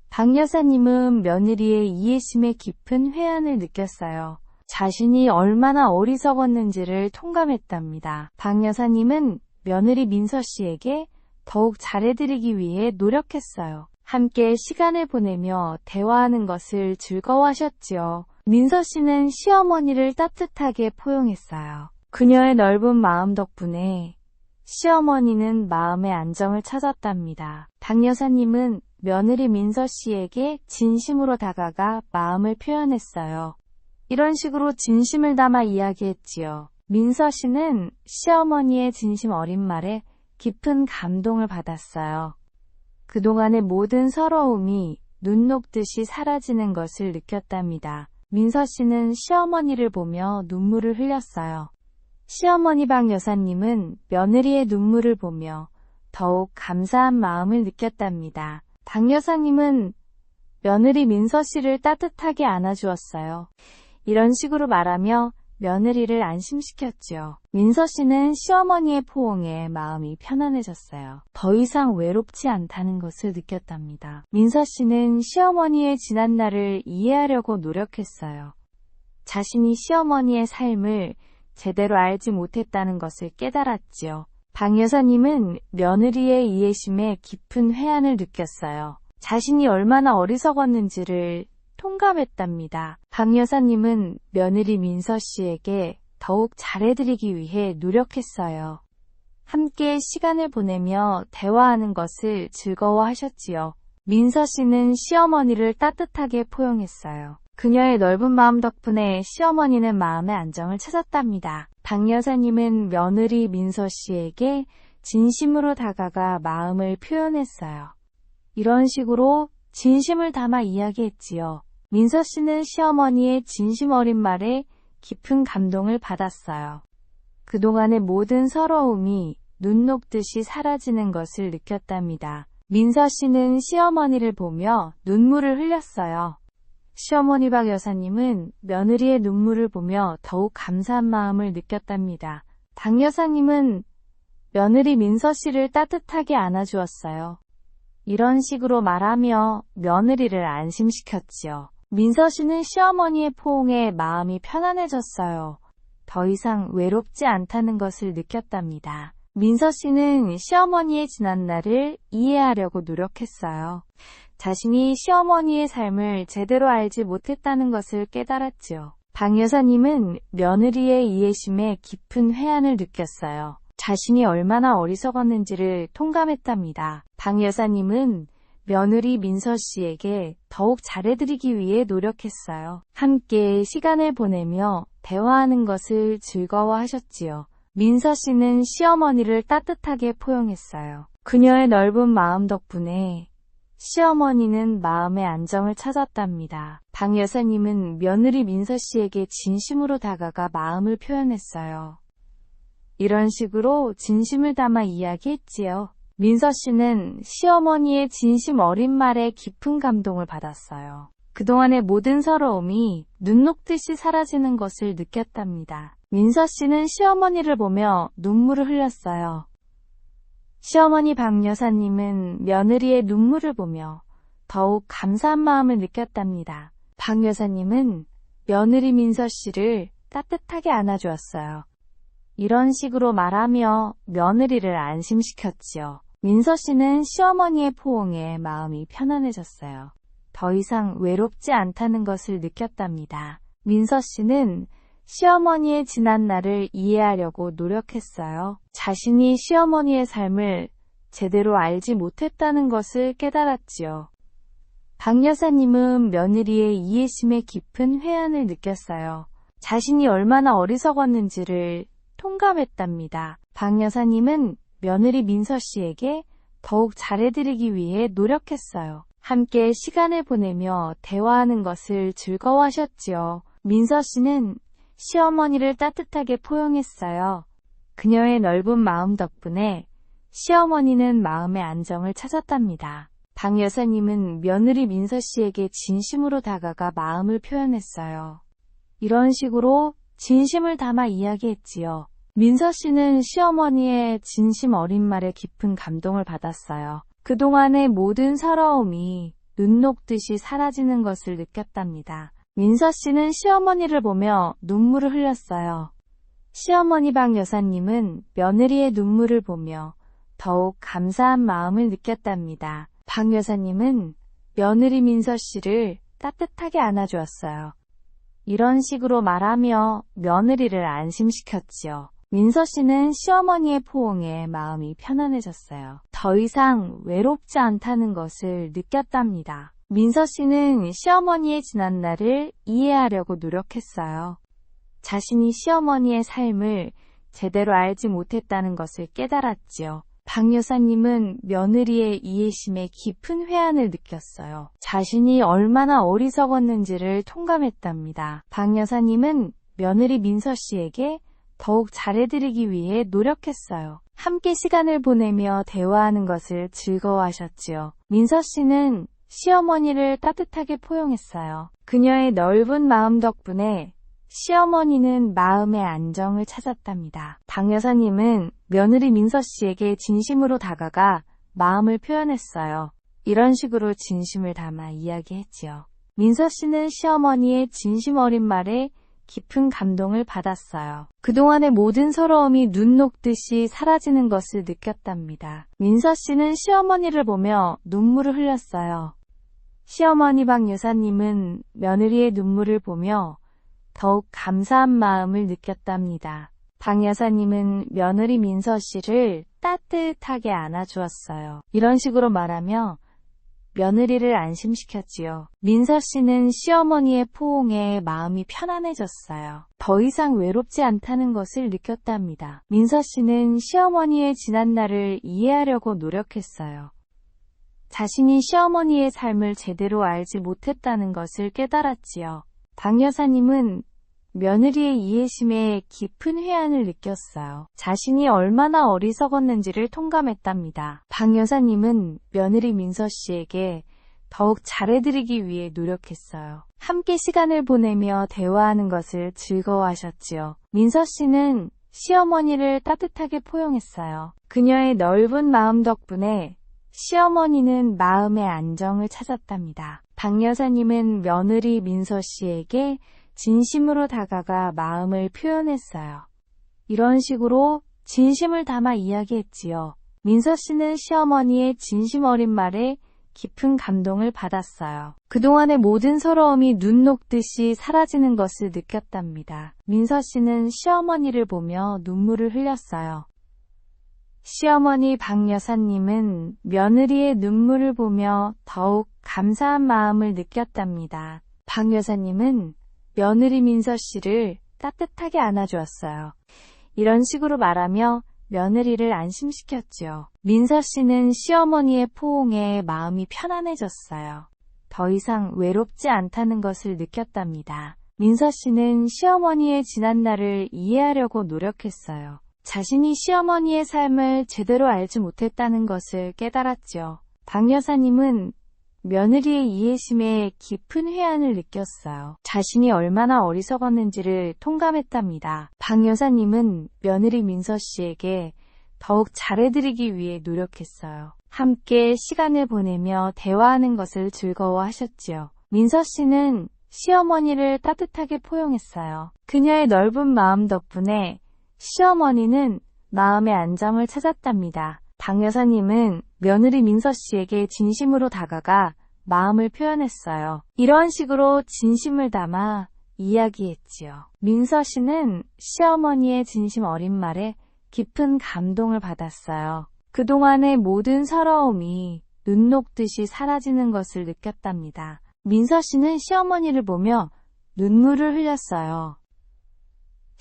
박 여사님은 며느리의 이해심에 깊은 회한을 느꼈어요. 자신이 얼마나 어리석었는지를 통감했답니다. 박 여사님은 며느리 민서 씨에게 더욱 잘해드리기 위해 노력했어요. 함께 시간을 보내며 대화하는 것을 즐거워하셨지요. 민서 씨는 시어머니를 따뜻하게 포용했어요. 그녀의 넓은 마음 덕분에 시어머니는 마음의 안정을 찾았답니다. 박 여사님은 며느리 민서 씨에게 진심으로 다가가 마음을 표현했어요. 이런 식으로 진심을 담아 이야기했지요. 민서 씨는 시어머니의 진심 어린 말에 깊은 감동을 받았어요. 그동안의 모든 서러움이 눈 녹듯이 사라지는 것을 느꼈답니다. 민서 씨는 시어머니를 보며 눈물을 흘렸어요. 시어머니 박 여사님은 며느리의 눈물을 보며 더욱 감사한 마음을 느꼈답니다. 박 여사님은 며느리 민서 씨를 따뜻하게 안아주었어요. 이런 식으로 말하며 며느리를 안심시켰지요. 민서 씨는 시어머니의 포옹에 마음이 편안해졌어요. 더 이상 외롭지 않다는 것을 느꼈답니다. 민서 씨는 시어머니의 지난날을 이해하려고 노력했어요. 자신이 시어머니의 삶을 제대로 알지 못했다는 것을 깨달았지요. 박 여사님은 며느리의 이해심에 깊은 회한을 느꼈어요. 자신이 얼마나 어리석었는지를 통감했답니다. 박 여사님은 며느리 민서 씨에게 더욱 잘해드리기 위해 노력했어요. 함께 시간을 보내며 대화하는 것을 즐거워하셨지요. 민서 씨는 시어머니를 따뜻하게 포용했어요. 그녀의 넓은 마음 덕분에 시어머니는 마음의 안정을 찾았답니다. 박 여사님은 며느리 민서 씨에게 진심으로 다가가 마음을 표현했어요. 이런 식으로 진심을 담아 이야기했지요. 민서 씨는 시어머니의 진심 어린 말에 깊은 감동을 받았어요. 그동안의 모든 서러움이 눈 녹듯이 사라지는 것을 느꼈답니다. 민서 씨는 시어머니를 보며 눈물을 흘렸어요. 시어머니 박 여사님은 며느리의 눈물을 보며 더욱 감사한 마음을 느꼈답니다. 박 여사님은 며느리 민서 씨를 따뜻하게 안아주었어요. 이런 식으로 말하며 며느리를 안심시켰지요. 민서 씨는 시어머니의 포옹에 마음이 편안해졌어요. 더 이상 외롭지 않다는 것을 느꼈답니다. 민서 씨는 시어머니의 지난날을 이해하려고 노력했어요. 자신이 시어머니의 삶을 제대로 알지 못했다는 것을 깨달았지요. 방 여사님은 며느리의 이해심에 깊은 회한을 느꼈어요. 자신이 얼마나 어리석었는지를 통감했답니다. 방 여사님은 며느리 민서 씨에게 더욱 잘해드리기 위해 노력했어요. 함께 시간을 보내며 대화하는 것을 즐거워하셨지요. 민서 씨는 시어머니를 따뜻하게 포용했어요. 그녀의 넓은 마음 덕분에 시어머니는 마음의 안정을 찾았답니다. 방 여사님은 며느리 민서 씨에게 진심으로 다가가 마음을 표현했어요. 이런 식으로 진심을 담아 이야기했지요. 민서 씨는 시어머니의 진심 어린 말에 깊은 감동을 받았어요. 그동안의 모든 서러움이 눈 녹듯이 사라지는 것을 느꼈답니다. 민서 씨는 시어머니를 보며 눈물을 흘렸어요. 시어머니 방 여사님은 며느리의 눈물을 보며 더욱 감사한 마음을 느꼈답니다. 방 여사님은 며느리 민서 씨를 따뜻하게 안아주었어요. 이런 식으로 말하며 며느리를 안심시켰지요. 민서 씨는 시어머니의 포옹에 마음이 편안해졌어요. 더 이상 외롭지 않다는 것을 느꼈답니다. 민서 씨는 시어머니의 지난날을 이해하려고 노력했어요. 자신이 시어머니의 삶을 제대로 알지 못했다는 것을 깨달았지요. 박 여사님은 며느리의 이해심에 깊은 회한을 느꼈어요. 자신이 얼마나 어리석었는지를 통감했답니다. 박 여사님은 며느리 민서 씨에게 더욱 잘해드리기 위해 노력했어요. 함께 시간을 보내며 대화하는 것을 즐거워하셨지요. 민서 씨는 시어머니를 따뜻하게 포용했어요. 그녀의 넓은 마음 덕분에 시어머니는 마음의 안정을 찾았답니다. 박 여사님은 며느리 민서 씨에게 진심으로 다가가 마음을 표현했어요. 이런 식으로 진심을 담아 이야기했지요. 민서 씨는 시어머니의 진심 어린 말에 깊은 감동을 받았어요. 그동안의 모든 서러움이 눈 녹듯이 사라지는 것을 느꼈답니다. 민서 씨는 시어머니를 보며 눈물을 흘렸어요. 시어머니 박 여사님은 며느리의 눈물을 보며 더욱 감사한 마음을 느꼈답니다. 박 여사님은 며느리 민서 씨를 따뜻하게 안아주었어요. 이런 식으로 말하며 며느리를 안심시켰지요. 민서 씨는 시어머니의 포옹에 마음이 편안해졌어요. 더 이상 외롭지 않다는 것을 느꼈답니다. 민서 씨는 시어머니의 지난날을 이해하려고 노력했어요. 자신이 시어머니의 삶을 제대로 알지 못했다는 것을 깨달았지요. 박 여사님은 며느리의 이해심에 깊은 회한을 느꼈어요. 자신이 얼마나 어리석었는지를 통감했답니다. 박 여사님은 며느리 민서 씨에게 더욱 잘해드리기 위해 노력했어요. 함께 시간을 보내며 대화하는 것을 즐거워하셨지요. 민서 씨는 시어머니를 따뜻하게 포용했어요. 그녀의 넓은 마음 덕분에 시어머니는 마음의 안정을 찾았답니다. 박 여사님은 며느리 민서 씨에게 진심으로 다가가 마음을 표현했어요. 이런 식으로 진심을 담아 이야기했지요. 민서 씨는 시어머니의 진심 어린 말에 깊은 감동을 받았어요. 그동안의 모든 서러움이 눈 녹듯이 사라지는 것을 느꼈답니다. 민서 씨는 시어머니를 보며 눈물을 흘렸어요. 시어머니 박 여사님은 며느리의 눈물을 보며 더욱 감사한 마음을 느꼈답니다. 박 여사님은 며느리 민서 씨를 따뜻하게 안아주었어요. 이런 식으로 말하며 며느리를 안심시켰지요. 민서 씨는 시어머니의 포옹에 마음이 편안해졌어요. 더 이상 외롭지 않다는 것을 느꼈답니다. 민서 씨는 시어머니의 지난날을 이해하려고 노력했어요. 자신이 시어머니의 삶을 제대로 알지 못했다는 것을 깨달았지요. 박 여사님은 며느리의 이해심에 깊은 회한을 느꼈어요. 자신이 얼마나 어리석었는지를 통감했답니다. 박 여사님은 며느리 민서 씨에게 더욱 잘해드리기 위해 노력했어요. 함께 시간을 보내며 대화하는 것을 즐거워하셨지요. 민서 씨는 시어머니를 따뜻하게 포용했어요. 그녀의 넓은 마음 덕분에 시어머니는 마음의 안정을 찾았답니다. 박 여사님은 며느리 민서 씨에게 진심으로 다가가 마음을 표현했어요. 이런 식으로 진심을 담아 이야기했지요. 민서 씨는 시어머니의 진심 어린 말에 깊은 감동을 받았어요. 그동안의 모든 서러움이 눈 녹듯이 사라지는 것을 느꼈답니다. 민서 씨는 시어머니를 보며 눈물을 흘렸어요. 시어머니 박 여사님은 며느리의 눈물을 보며 더욱 감사한 마음을 느꼈답니다. 박 여사님은 며느리 민서 씨를 따뜻하게 안아주었어요. 이런 식으로 말하며 며느리를 안심시켰지요. 민서 씨는 시어머니의 포옹에 마음이 편안해졌어요. 더 이상 외롭지 않다는 것을 느꼈답니다. 민서 씨는 시어머니의 지난날을 이해하려고 노력했어요. 자신이 시어머니의 삶을 제대로 알지 못했다는 것을 깨달았죠. 박 여사님은 며느리의 이해심에 깊은 회한을 느꼈어요. 자신이 얼마나 어리석었는지를 통감했답니다. 박 여사님은 며느리 민서 씨에게 더욱 잘해드리기 위해 노력했어요. 함께 시간을 보내며 대화하는 것을 즐거워하셨지요. 민서 씨는 시어머니를 따뜻하게 포용했어요. 그녀의 넓은 마음 덕분에 시어머니는 마음의 안정을 찾았답니다. 박 여사님은 며느리 민서 씨에게 진심으로 다가가 마음을 표현했어요. 이런 식으로 진심을 담아 이야기했지요. 민서 씨는 시어머니의 진심 어린 말에 깊은 감동을 받았어요. 그동안의 모든 서러움이 눈 녹듯이 사라지는 것을 느꼈답니다. 민서 씨는 시어머니를 보며 눈물을 흘렸어요.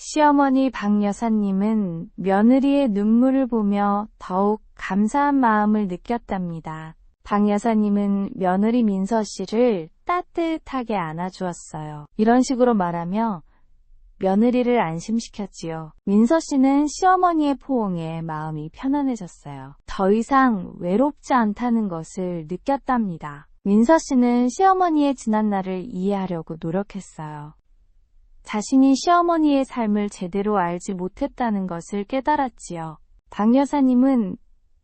시어머니 박 여사님은 며느리의 눈물을 보며 더욱 감사한 마음을 느꼈답니다. 박 여사님은 며느리 민서 씨를 따뜻하게 안아주었어요. 이런 식으로 말하며 며느리를 안심시켰지요. 민서 씨는 시어머니의 포옹에 마음이 편안해졌어요. 더 이상 외롭지 않다는 것을 느꼈답니다. 민서 씨는 시어머니의 지난날을 이해하려고 노력했어요. 자신이 시어머니의 삶을 제대로 알지 못했다는 것을 깨달았지요. 박 여사님은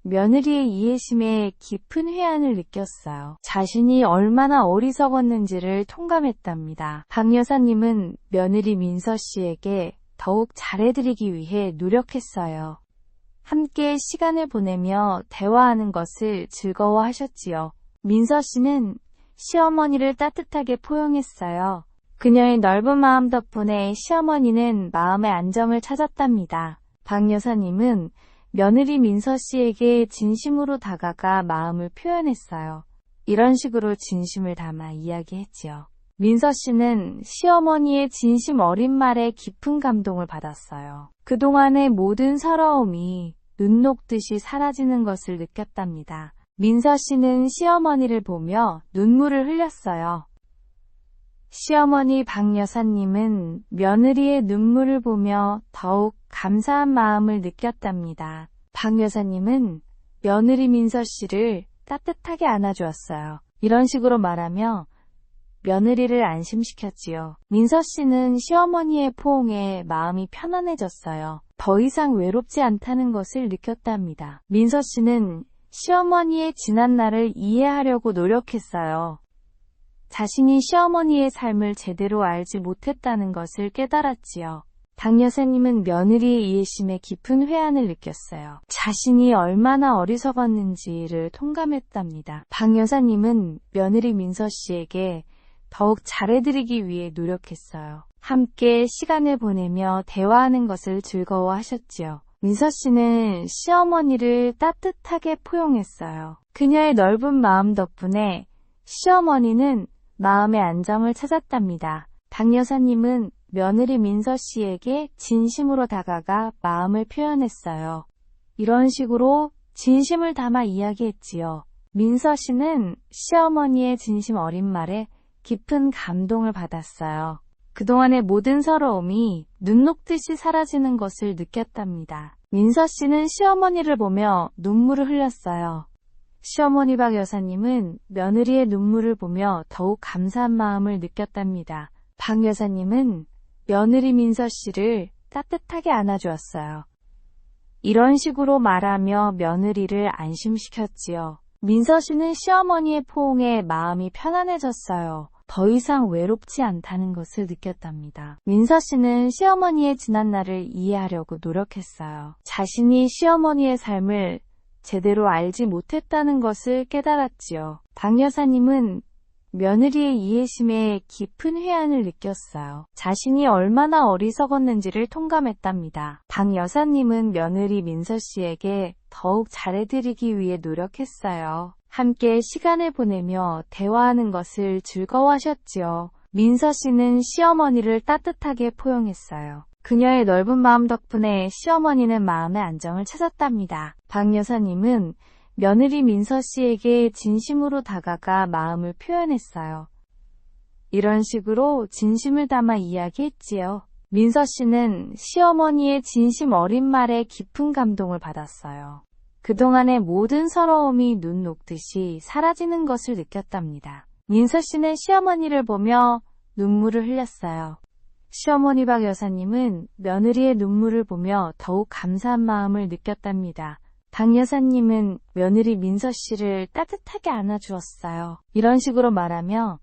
며느리의 이해심에 깊은 회한을 느꼈어요. 자신이 얼마나 어리석었는지를 통감했답니다. 박 여사님은 며느리 민서 씨에게 더욱 잘해드리기 위해 노력했어요. 함께 시간을 보내며 대화하는 것을 즐거워하셨지요. 민서 씨는 시어머니를 따뜻하게 포용했어요. 그녀의 넓은 마음 덕분에 시어머니는 마음의 안정을 찾았답니다. 박 여사님은 며느리 민서 씨에게 진심으로 다가가 마음을 표현했어요. 이런 식으로 진심을 담아 이야기했지요. 민서 씨는 시어머니의 진심 어린 말에 깊은 감동을 받았어요. 그동안의 모든 서러움이 눈 녹듯이 사라지는 것을 느꼈답니다. 민서 씨는 시어머니를 보며 눈물을 흘렸어요. 시어머니 박 여사님은 며느리의 눈물을 보며 더욱 감사한 마음을 느꼈답니다. 박 여사님은 며느리 민서 씨를 따뜻하게 안아주었어요. 이런 식으로 말하며 며느리를 안심시켰지요. 민서 씨는 시어머니의 포옹에 마음이 편안해졌어요. 더 이상 외롭지 않다는 것을 느꼈답니다. 민서 씨는 시어머니의 지난날을 이해하려고 노력했어요. 자신이 시어머니의 삶을 제대로 알지 못했다는 것을 깨달았지요. 박 여사님은 며느리의 이해심에 깊은 회한을 느꼈어요. 자신이 얼마나 어리석었는지를 통감했답니다. 박 여사님은 며느리 민서 씨에게 더욱 잘해드리기 위해 노력했어요. 함께 시간을 보내며 대화하는 것을 즐거워하셨지요. 민서 씨는 시어머니를 따뜻하게 포용했어요. 그녀의 넓은 마음 덕분에 시어머니는 마음의 안정을 찾았답니다. 박 여사님은 며느리 민서 씨에게 진심으로 다가가 마음을 표현했어요. 이런 식으로 진심을 담아 이야기했지요. 민서 씨는 시어머니의 진심 어린 말에 깊은 감동을 받았어요. 그동안의 모든 서러움이 눈 녹듯이 사라지는 것을 느꼈답니다. 민서 씨는 시어머니를 보며 눈물을 흘렸어요. 시어머니 박 여사님은 며느리의 눈물을 보며 더욱 감사한 마음을 느꼈답니다. 박 여사님은 며느리 민서 씨를 따뜻하게 안아주었어요. 이런 식으로 말하며 며느리를 안심시켰지요. 민서 씨는 시어머니의 포옹에 마음이 편안해졌어요. 더 이상 외롭지 않다는 것을 느꼈답니다. 민서 씨는 시어머니의 지난날을 이해하려고 노력했어요. 자신이 시어머니의 삶을 제대로 알지 못했다는 것을 깨달았지요. 박 여사님은 며느리의 이해심에 깊은 회한을 느꼈어요. 자신이 얼마나 어리석었는지를 통감했답니다. 박 여사님은 며느리 민서 씨에게 더욱 잘해드리기 위해 노력했어요. 함께 시간을 보내며 대화하는 것을 즐거워하셨지요. 민서 씨는 시어머니를 따뜻하게 포용했어요. 그녀의 넓은 마음 덕분에 시어머니는 마음의 안정을 찾았답니다. 박 여사님은 며느리 민서 씨에게 진심으로 다가가 마음을 표현했어요. 이런 식으로 진심을 담아 이야기했지요. 민서 씨는 시어머니의 진심 어린 말에 깊은 감동을 받았어요. 그동안의 모든 서러움이 눈 녹듯이 사라지는 것을 느꼈답니다. 민서 씨는 시어머니를 보며 눈물을 흘렸어요. 시어머니 박 여사님은 며느리의 눈물을 보며 더욱 감사한 마음을 느꼈답니다. 박 여사님은 며느리 민서 씨를 따뜻하게 안아주었어요. 이런 식으로 말하며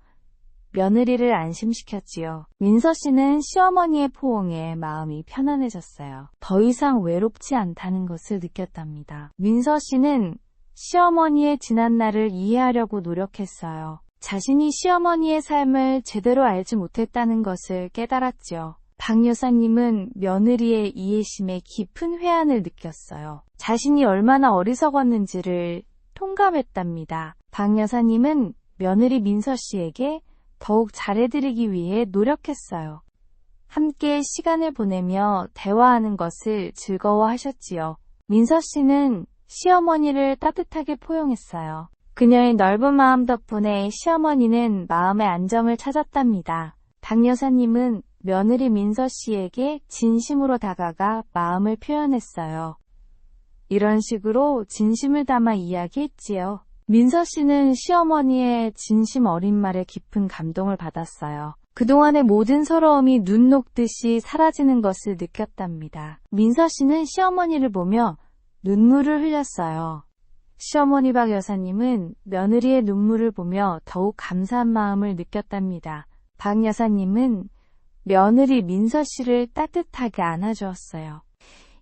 며느리를 안심시켰지요. 민서 씨는 시어머니의 포옹에 마음이 편안해졌어요. 더 이상 외롭지 않다는 것을 느꼈답니다. 민서 씨는 시어머니의 지난날을 이해하려고 노력했어요. 자신이 시어머니의 삶을 제대로 알지 못했다는 것을 깨달았지요. 박 여사님은 며느리의 이해심에 깊은 회한을 느꼈어요. 자신이 얼마나 어리석었는지를 통감했답니다. 박 여사님은 며느리 민서 씨에게 더욱 잘해드리기 위해 노력했어요. 함께 시간을 보내며 대화하는 것을 즐거워하셨지요. 민서 씨는 시어머니를 따뜻하게 포용했어요. 그녀의 넓은 마음 덕분에 시어머니는 마음의 안정을 찾았답니다. 박 여사님은 며느리 민서 씨에게 진심으로 다가가 마음을 표현했어요. 이런 식으로 진심을 담아 이야기했지요. 민서 씨는 시어머니의 진심 어린 말에 깊은 감동을 받았어요. 그동안의 모든 서러움이 눈 녹듯이 사라지는 것을 느꼈답니다. 민서 씨는 시어머니를 보며 눈물을 흘렸어요. 시어머니 박 여사님은 며느리의 눈물을 보며 더욱 감사한 마음을 느꼈답니다. 박 여사님은 며느리 민서 씨를 따뜻하게 안아주었어요.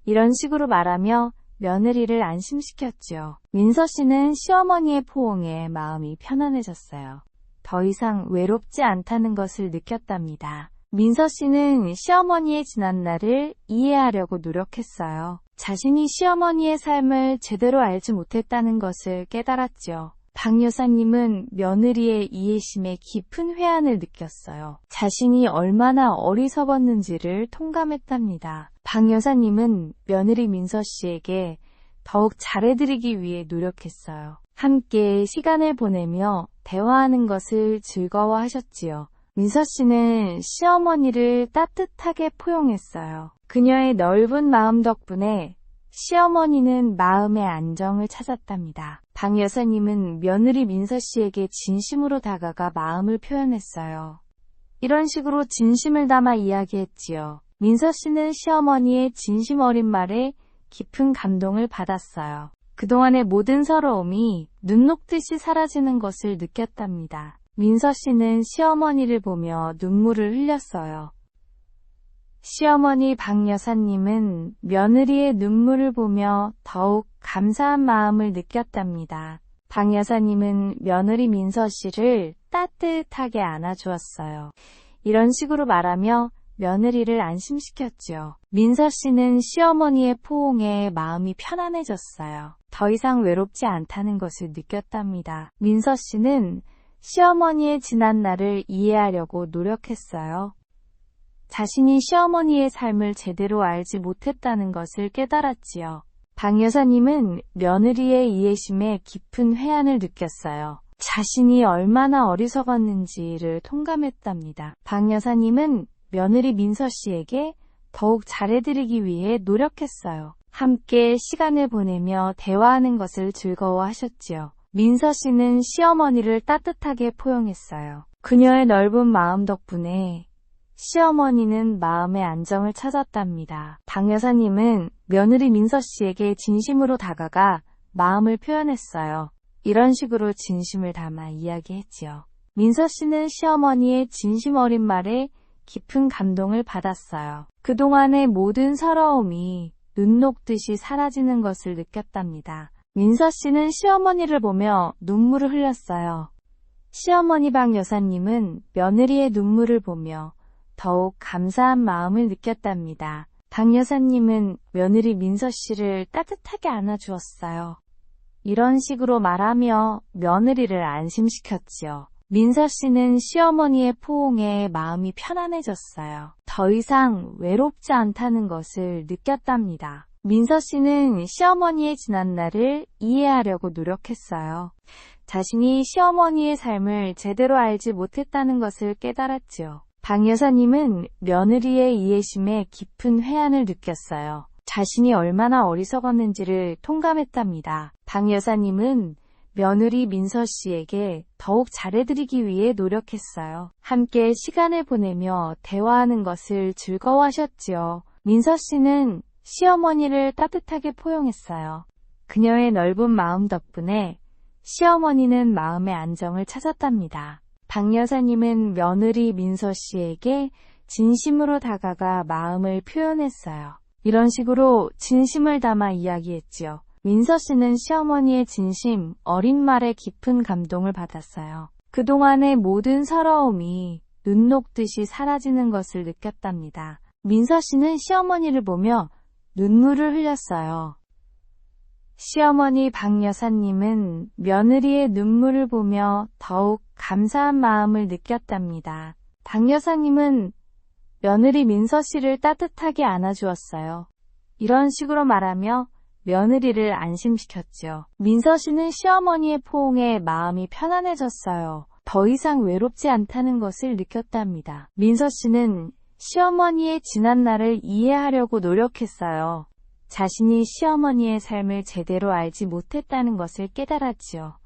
이런 식으로 말하며 며느리를 안심시켰지요. 민서 씨는 시어머니의 포옹에 마음이 편안해졌어요. 더 이상 외롭지 않다는 것을 느꼈답니다. 민서 씨는 시어머니의 지난날을 이해하려고 노력했어요. 자신이 시어머니의 삶을 제대로 알지 못했다는 것을 깨달았지요. 박 여사님은 며느리의 이해심에 깊은 회한을 느꼈어요. 자신이 얼마나 어리석었는지를 통감했답니다. 박 여사님은 며느리 민서 씨에게 더욱 잘해드리기 위해 노력했어요. 함께 시간을 보내며 대화하는 것을 즐거워하셨지요. 민서 씨는 시어머니를 따뜻하게 포용했어요. 그녀의 넓은 마음 덕분에 시어머니는 마음의 안정을 찾았답니다. 박 여사님은 며느리 민서 씨에게 진심으로 다가가 마음을 표현했어요. 이런 식으로 진심을 담아 이야기했지요. 민서 씨는 시어머니의 진심 어린 말에 깊은 감동을 받았어요. 그동안의 모든 서러움이 눈 녹듯이 사라지는 것을 느꼈답니다. 민서 씨는 시어머니를 보며 눈물을 흘렸어요. 시어머니 박 여사님은 며느리의 눈물을 보며 더욱 감사한 마음을 느꼈답니다. 박 여사님은 며느리 민서 씨를 따뜻하게 안아주었어요. 이런 식으로 말하며 며느리를 안심시켰지요. 민서 씨는 시어머니의 포옹에 마음이 편안해졌어요. 더 이상 외롭지 않다는 것을 느꼈답니다. 민서 씨는 시어머니의 지난날을 이해하려고 노력했어요. 자신이 시어머니의 삶을 제대로 알지 못했다는 것을 깨달았지요. 박 여사님은 며느리의 이해심에 깊은 회한을 느꼈어요. 자신이 얼마나 어리석었는지를 통감했답니다. 박 여사님은 며느리 민서 씨에게 더욱 잘해드리기 위해 노력했어요. 함께 시간을 보내며 대화하는 것을 즐거워하셨지요. 민서 씨는 시어머니를 따뜻하게 포용했어요. 그녀의 넓은 마음 덕분에 시어머니는 마음의 안정을 찾았답니다. 박 여사님은 며느리 민서 씨에게 진심으로 다가가 마음을 표현했어요. 이런 식으로 진심을 담아 이야기했지요. 민서 씨는 시어머니의 진심 어린 말에 깊은 감동을 받았어요. 그동안의 모든 서러움이 눈 녹듯이 사라지는 것을 느꼈답니다. 민서 씨는 시어머니를 보며 눈물을 흘렸어요. 시어머니 박 여사님은 며느리의 눈물을 보며 더욱 감사한 마음을 느꼈답니다. 박 여사님은 며느리 민서 씨를 따뜻하게 안아주었어요. 이런 식으로 말하며 며느리를 안심시켰지요. 민서 씨는 시어머니의 포옹에 마음이 편안해졌어요. 더 이상 외롭지 않다는 것을 느꼈답니다. 민서 씨는 시어머니의 지난날을 이해하려고 노력했어요. 자신이 시어머니의 삶을 제대로 알지 못했다는 것을 깨달았지요. 박 여사님은 며느리의 이해심에 깊은 회한을 느꼈어요. 자신이 얼마나 어리석었는지를 통감했답니다. 박 여사님은 며느리 민서 씨에게 더욱 잘해드리기 위해 노력했어요. 함께 시간을 보내며 대화하는 것을 즐거워하셨지요. 민서 씨는 시어머니를 따뜻하게 포용했어요. 그녀의 넓은 마음 덕분에 시어머니는 마음의 안정을 찾았답니다. 박 여사님은 며느리 민서 씨에게 진심으로 다가가 마음을 표현했어요. 이런 식으로 진심을 담아 이야기했지요. 민서 씨는 시어머니의 진심, 어린 말에 깊은 감동을 받았어요. 그동안의 모든 서러움이 눈 녹듯이 사라지는 것을 느꼈답니다. 민서 씨는 시어머니를 보며 눈물을 흘렸어요. 시어머니 박 여사님은 며느리의 눈물을 보며 더욱 감사한 마음을 느꼈답니다. 박 여사님은 며느리 민서 씨를 따뜻하게 안아주었어요. 이런 식으로 말하며 며느리를 안심시켰지요. 민서 씨는 시어머니의 포옹에 마음이 편안해졌어요. 더 이상 외롭지 않다는 것을 느꼈답니다. 민서 씨는 시어머니의 지난날을 이해하려고 노력했어요. 자신이 시어머니의 삶을 제대로 알지 못했다는 것을 깨달았지요.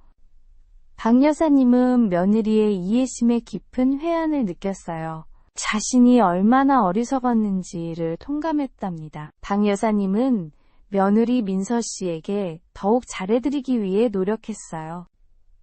박 여사님은 며느리의 이해심에 깊은 회한을 느꼈어요. 자신이 얼마나 어리석었는지를 통감했답니다. 박 여사님은 며느리 민서 씨에게 더욱 잘해드리기 위해 노력했어요.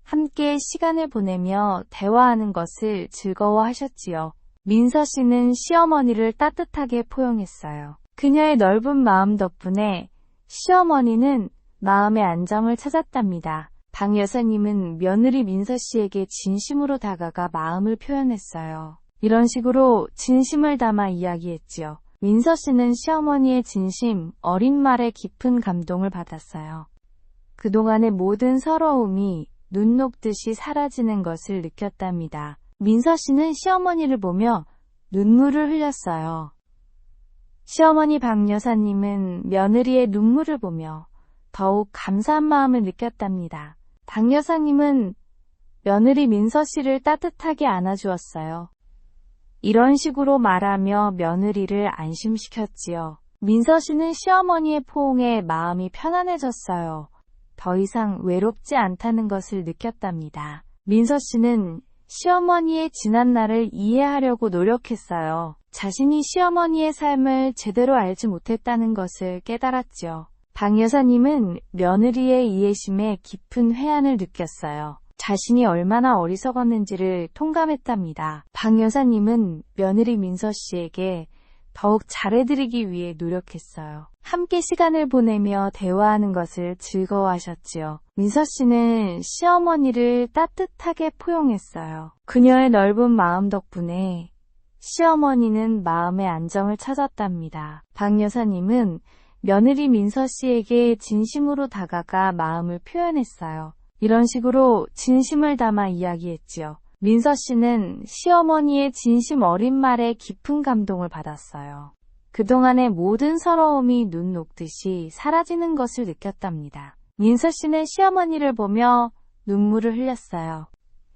함께 시간을 보내며 대화하는 것을 즐거워하셨지요. 민서 씨는 시어머니를 따뜻하게 포용했어요. 그녀의 넓은 마음 덕분에 시어머니는 마음의 안정을 찾았답니다. 박 여사님은 며느리 민서 씨에게 진심으로 다가가 마음을 표현했어요. 이런 식으로 진심을 담아 이야기했지요. 민서 씨는 시어머니의 진심, 어린 말에 깊은 감동을 받았어요. 그동안의 모든 서러움이 눈 녹듯이 사라지는 것을 느꼈답니다. 민서 씨는 시어머니를 보며 눈물을 흘렸어요. 시어머니 박 여사님은 며느리의 눈물을 보며 더욱 감사한 마음을 느꼈답니다. 박 여사님은 며느리 민서 씨를 따뜻하게 안아주었어요. 이런 식으로 말하며 며느리를 안심시켰지요. 민서 씨는 시어머니의 포옹에 마음이 편안해졌어요. 더 이상 외롭지 않다는 것을 느꼈답니다. 민서 씨는 시어머니의 지난날을 이해하려고 노력했어요. 자신이 시어머니의 삶을 제대로 알지 못했다는 것을 깨달았지요. 박 여사님은 며느리의 이해심에 깊은 회한을 느꼈어요. 자신이 얼마나 어리석었는지를 통감했답니다. 박 여사님은 며느리 민서 씨에게 더욱 잘해드리기 위해 노력했어요. 함께 시간을 보내며 대화하는 것을 즐거워하셨지요. 민서 씨는 시어머니를 따뜻하게 포용했어요. 그녀의 넓은 마음 덕분에 시어머니는 마음의 안정을 찾았답니다. 박 여사님은 며느리 민서 씨에게 진심으로 다가가 마음을 표현했어요. 이런 식으로 진심을 담아 이야기했지요. 민서 씨는 시어머니의 진심 어린 말에 깊은 감동을 받았어요. 그동안의 모든 서러움이 눈 녹듯이 사라지는 것을 느꼈답니다. 민서 씨는 시어머니를 보며 눈물을 흘렸어요.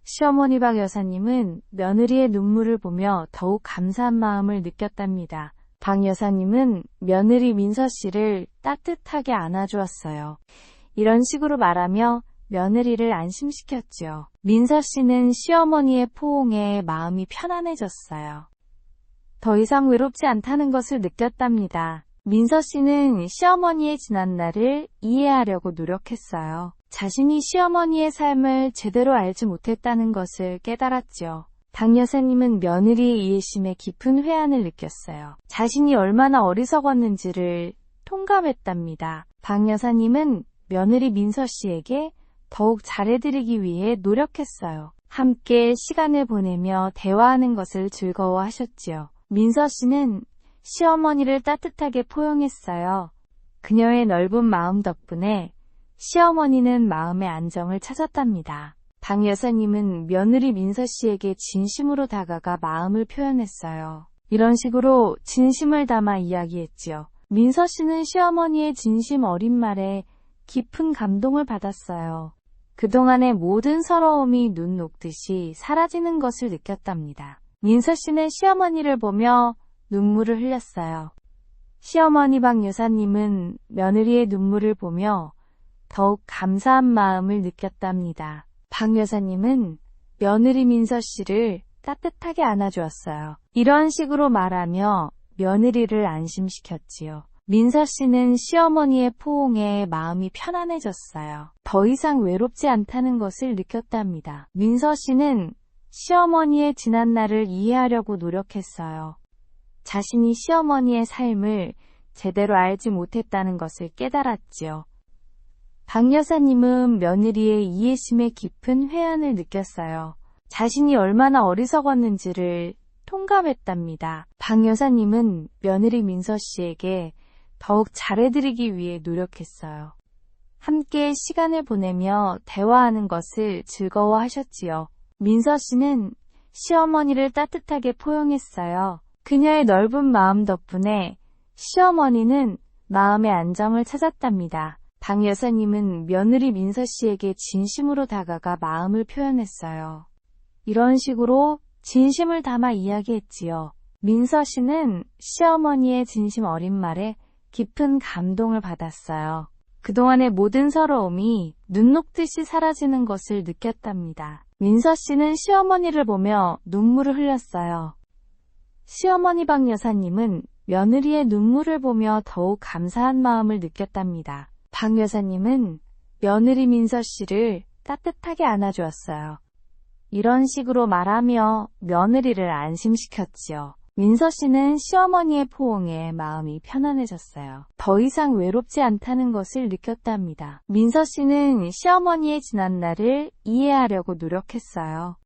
시어머니 박 여사님은 며느리의 눈물을 보며 더욱 감사한 마음을 느꼈답니다. 박 여사님은 며느리 민서 씨를 따뜻하게 안아주었어요. 이런 식으로 말하며 며느리를 안심시켰지요. 민서 씨는 시어머니의 포옹에 마음이 편안해졌어요. 더 이상 외롭지 않다는 것을 느꼈답니다. 민서 씨는 시어머니의 지난날을 이해하려고 노력했어요. 자신이 시어머니의 삶을 제대로 알지 못했다는 것을 깨달았죠. 박 여사님은 며느리의 이해심에 깊은 회한을 느꼈어요. 자신이 얼마나 어리석었는지를 통감했답니다. 박 여사님은 며느리 민서 씨에게 더욱 잘해드리기 위해 노력했어요. 함께 시간을 보내며 대화하는 것을 즐거워하셨지요. 민서 씨는 시어머니를 따뜻하게 포용했어요. 그녀의 넓은 마음 덕분에 시어머니는 마음의 안정을 찾았답니다. 박 여사님은 며느리 민서 씨에게 진심으로 다가가 마음을 표현했어요. 이런 식으로 진심을 담아 이야기했지요. 민서 씨는 시어머니의 진심 어린 말에 깊은 감동을 받았어요. 그동안의 모든 서러움이 눈 녹듯이 사라지는 것을 느꼈답니다. 민서 씨는 시어머니를 보며 눈물을 흘렸어요. 시어머니 박 여사님은 며느리의 눈물을 보며 더욱 감사한 마음을 느꼈답니다. 박 여사님은 며느리 민서 씨를 따뜻하게 안아주었어요. 이런 식으로 말하며 며느리를 안심시켰지요. 민서 씨는 시어머니의 포옹에 마음이 편안해졌어요. 더 이상 외롭지 않다는 것을 느꼈답니다. 민서 씨는 시어머니의 지난날을 이해하려고 노력했어요. 자신이 시어머니의 삶을 제대로 알지 못했다는 것을 깨달았지요. 박 여사님은 며느리의 이해심에 깊은 회한을 느꼈어요. 자신이 얼마나 어리석었는지를 통감했답니다. 박 여사님은 며느리 민서 씨에게 더욱 잘해드리기 위해 노력했어요. 함께 시간을 보내며 대화하는 것을 즐거워하셨지요. 민서 씨는 시어머니를 따뜻하게 포용했어요. 그녀의 넓은 마음 덕분에 시어머니는 마음의 안정을 찾았답니다. 박 여사님은 며느리 민서 씨에게 진심으로 다가가 마음을 표현했어요. 이런 식으로 진심을 담아 이야기했지요. 민서 씨는 시어머니의 진심 어린 말에 깊은 감동을 받았어요. 그동안의 모든 서러움이 눈 녹듯이 사라지는 것을 느꼈답니다. 민서 씨는 시어머니를 보며 눈물을 흘렸어요. 시어머니 박 여사님은 며느리의 눈물을 보며 더욱 감사한 마음을 느꼈답니다. 박 여사님은 며느리 민서 씨를 따뜻하게 안아주었어요. 이런 식으로 말하며 며느리를 안심시켰지요. 민서 씨는 시어머니의 포옹에 마음이 편안해졌어요. 더 이상 외롭지 않다는 것을 느꼈답니다. 민서 씨는 시어머니의 지난날을 이해하려고 노력했어요.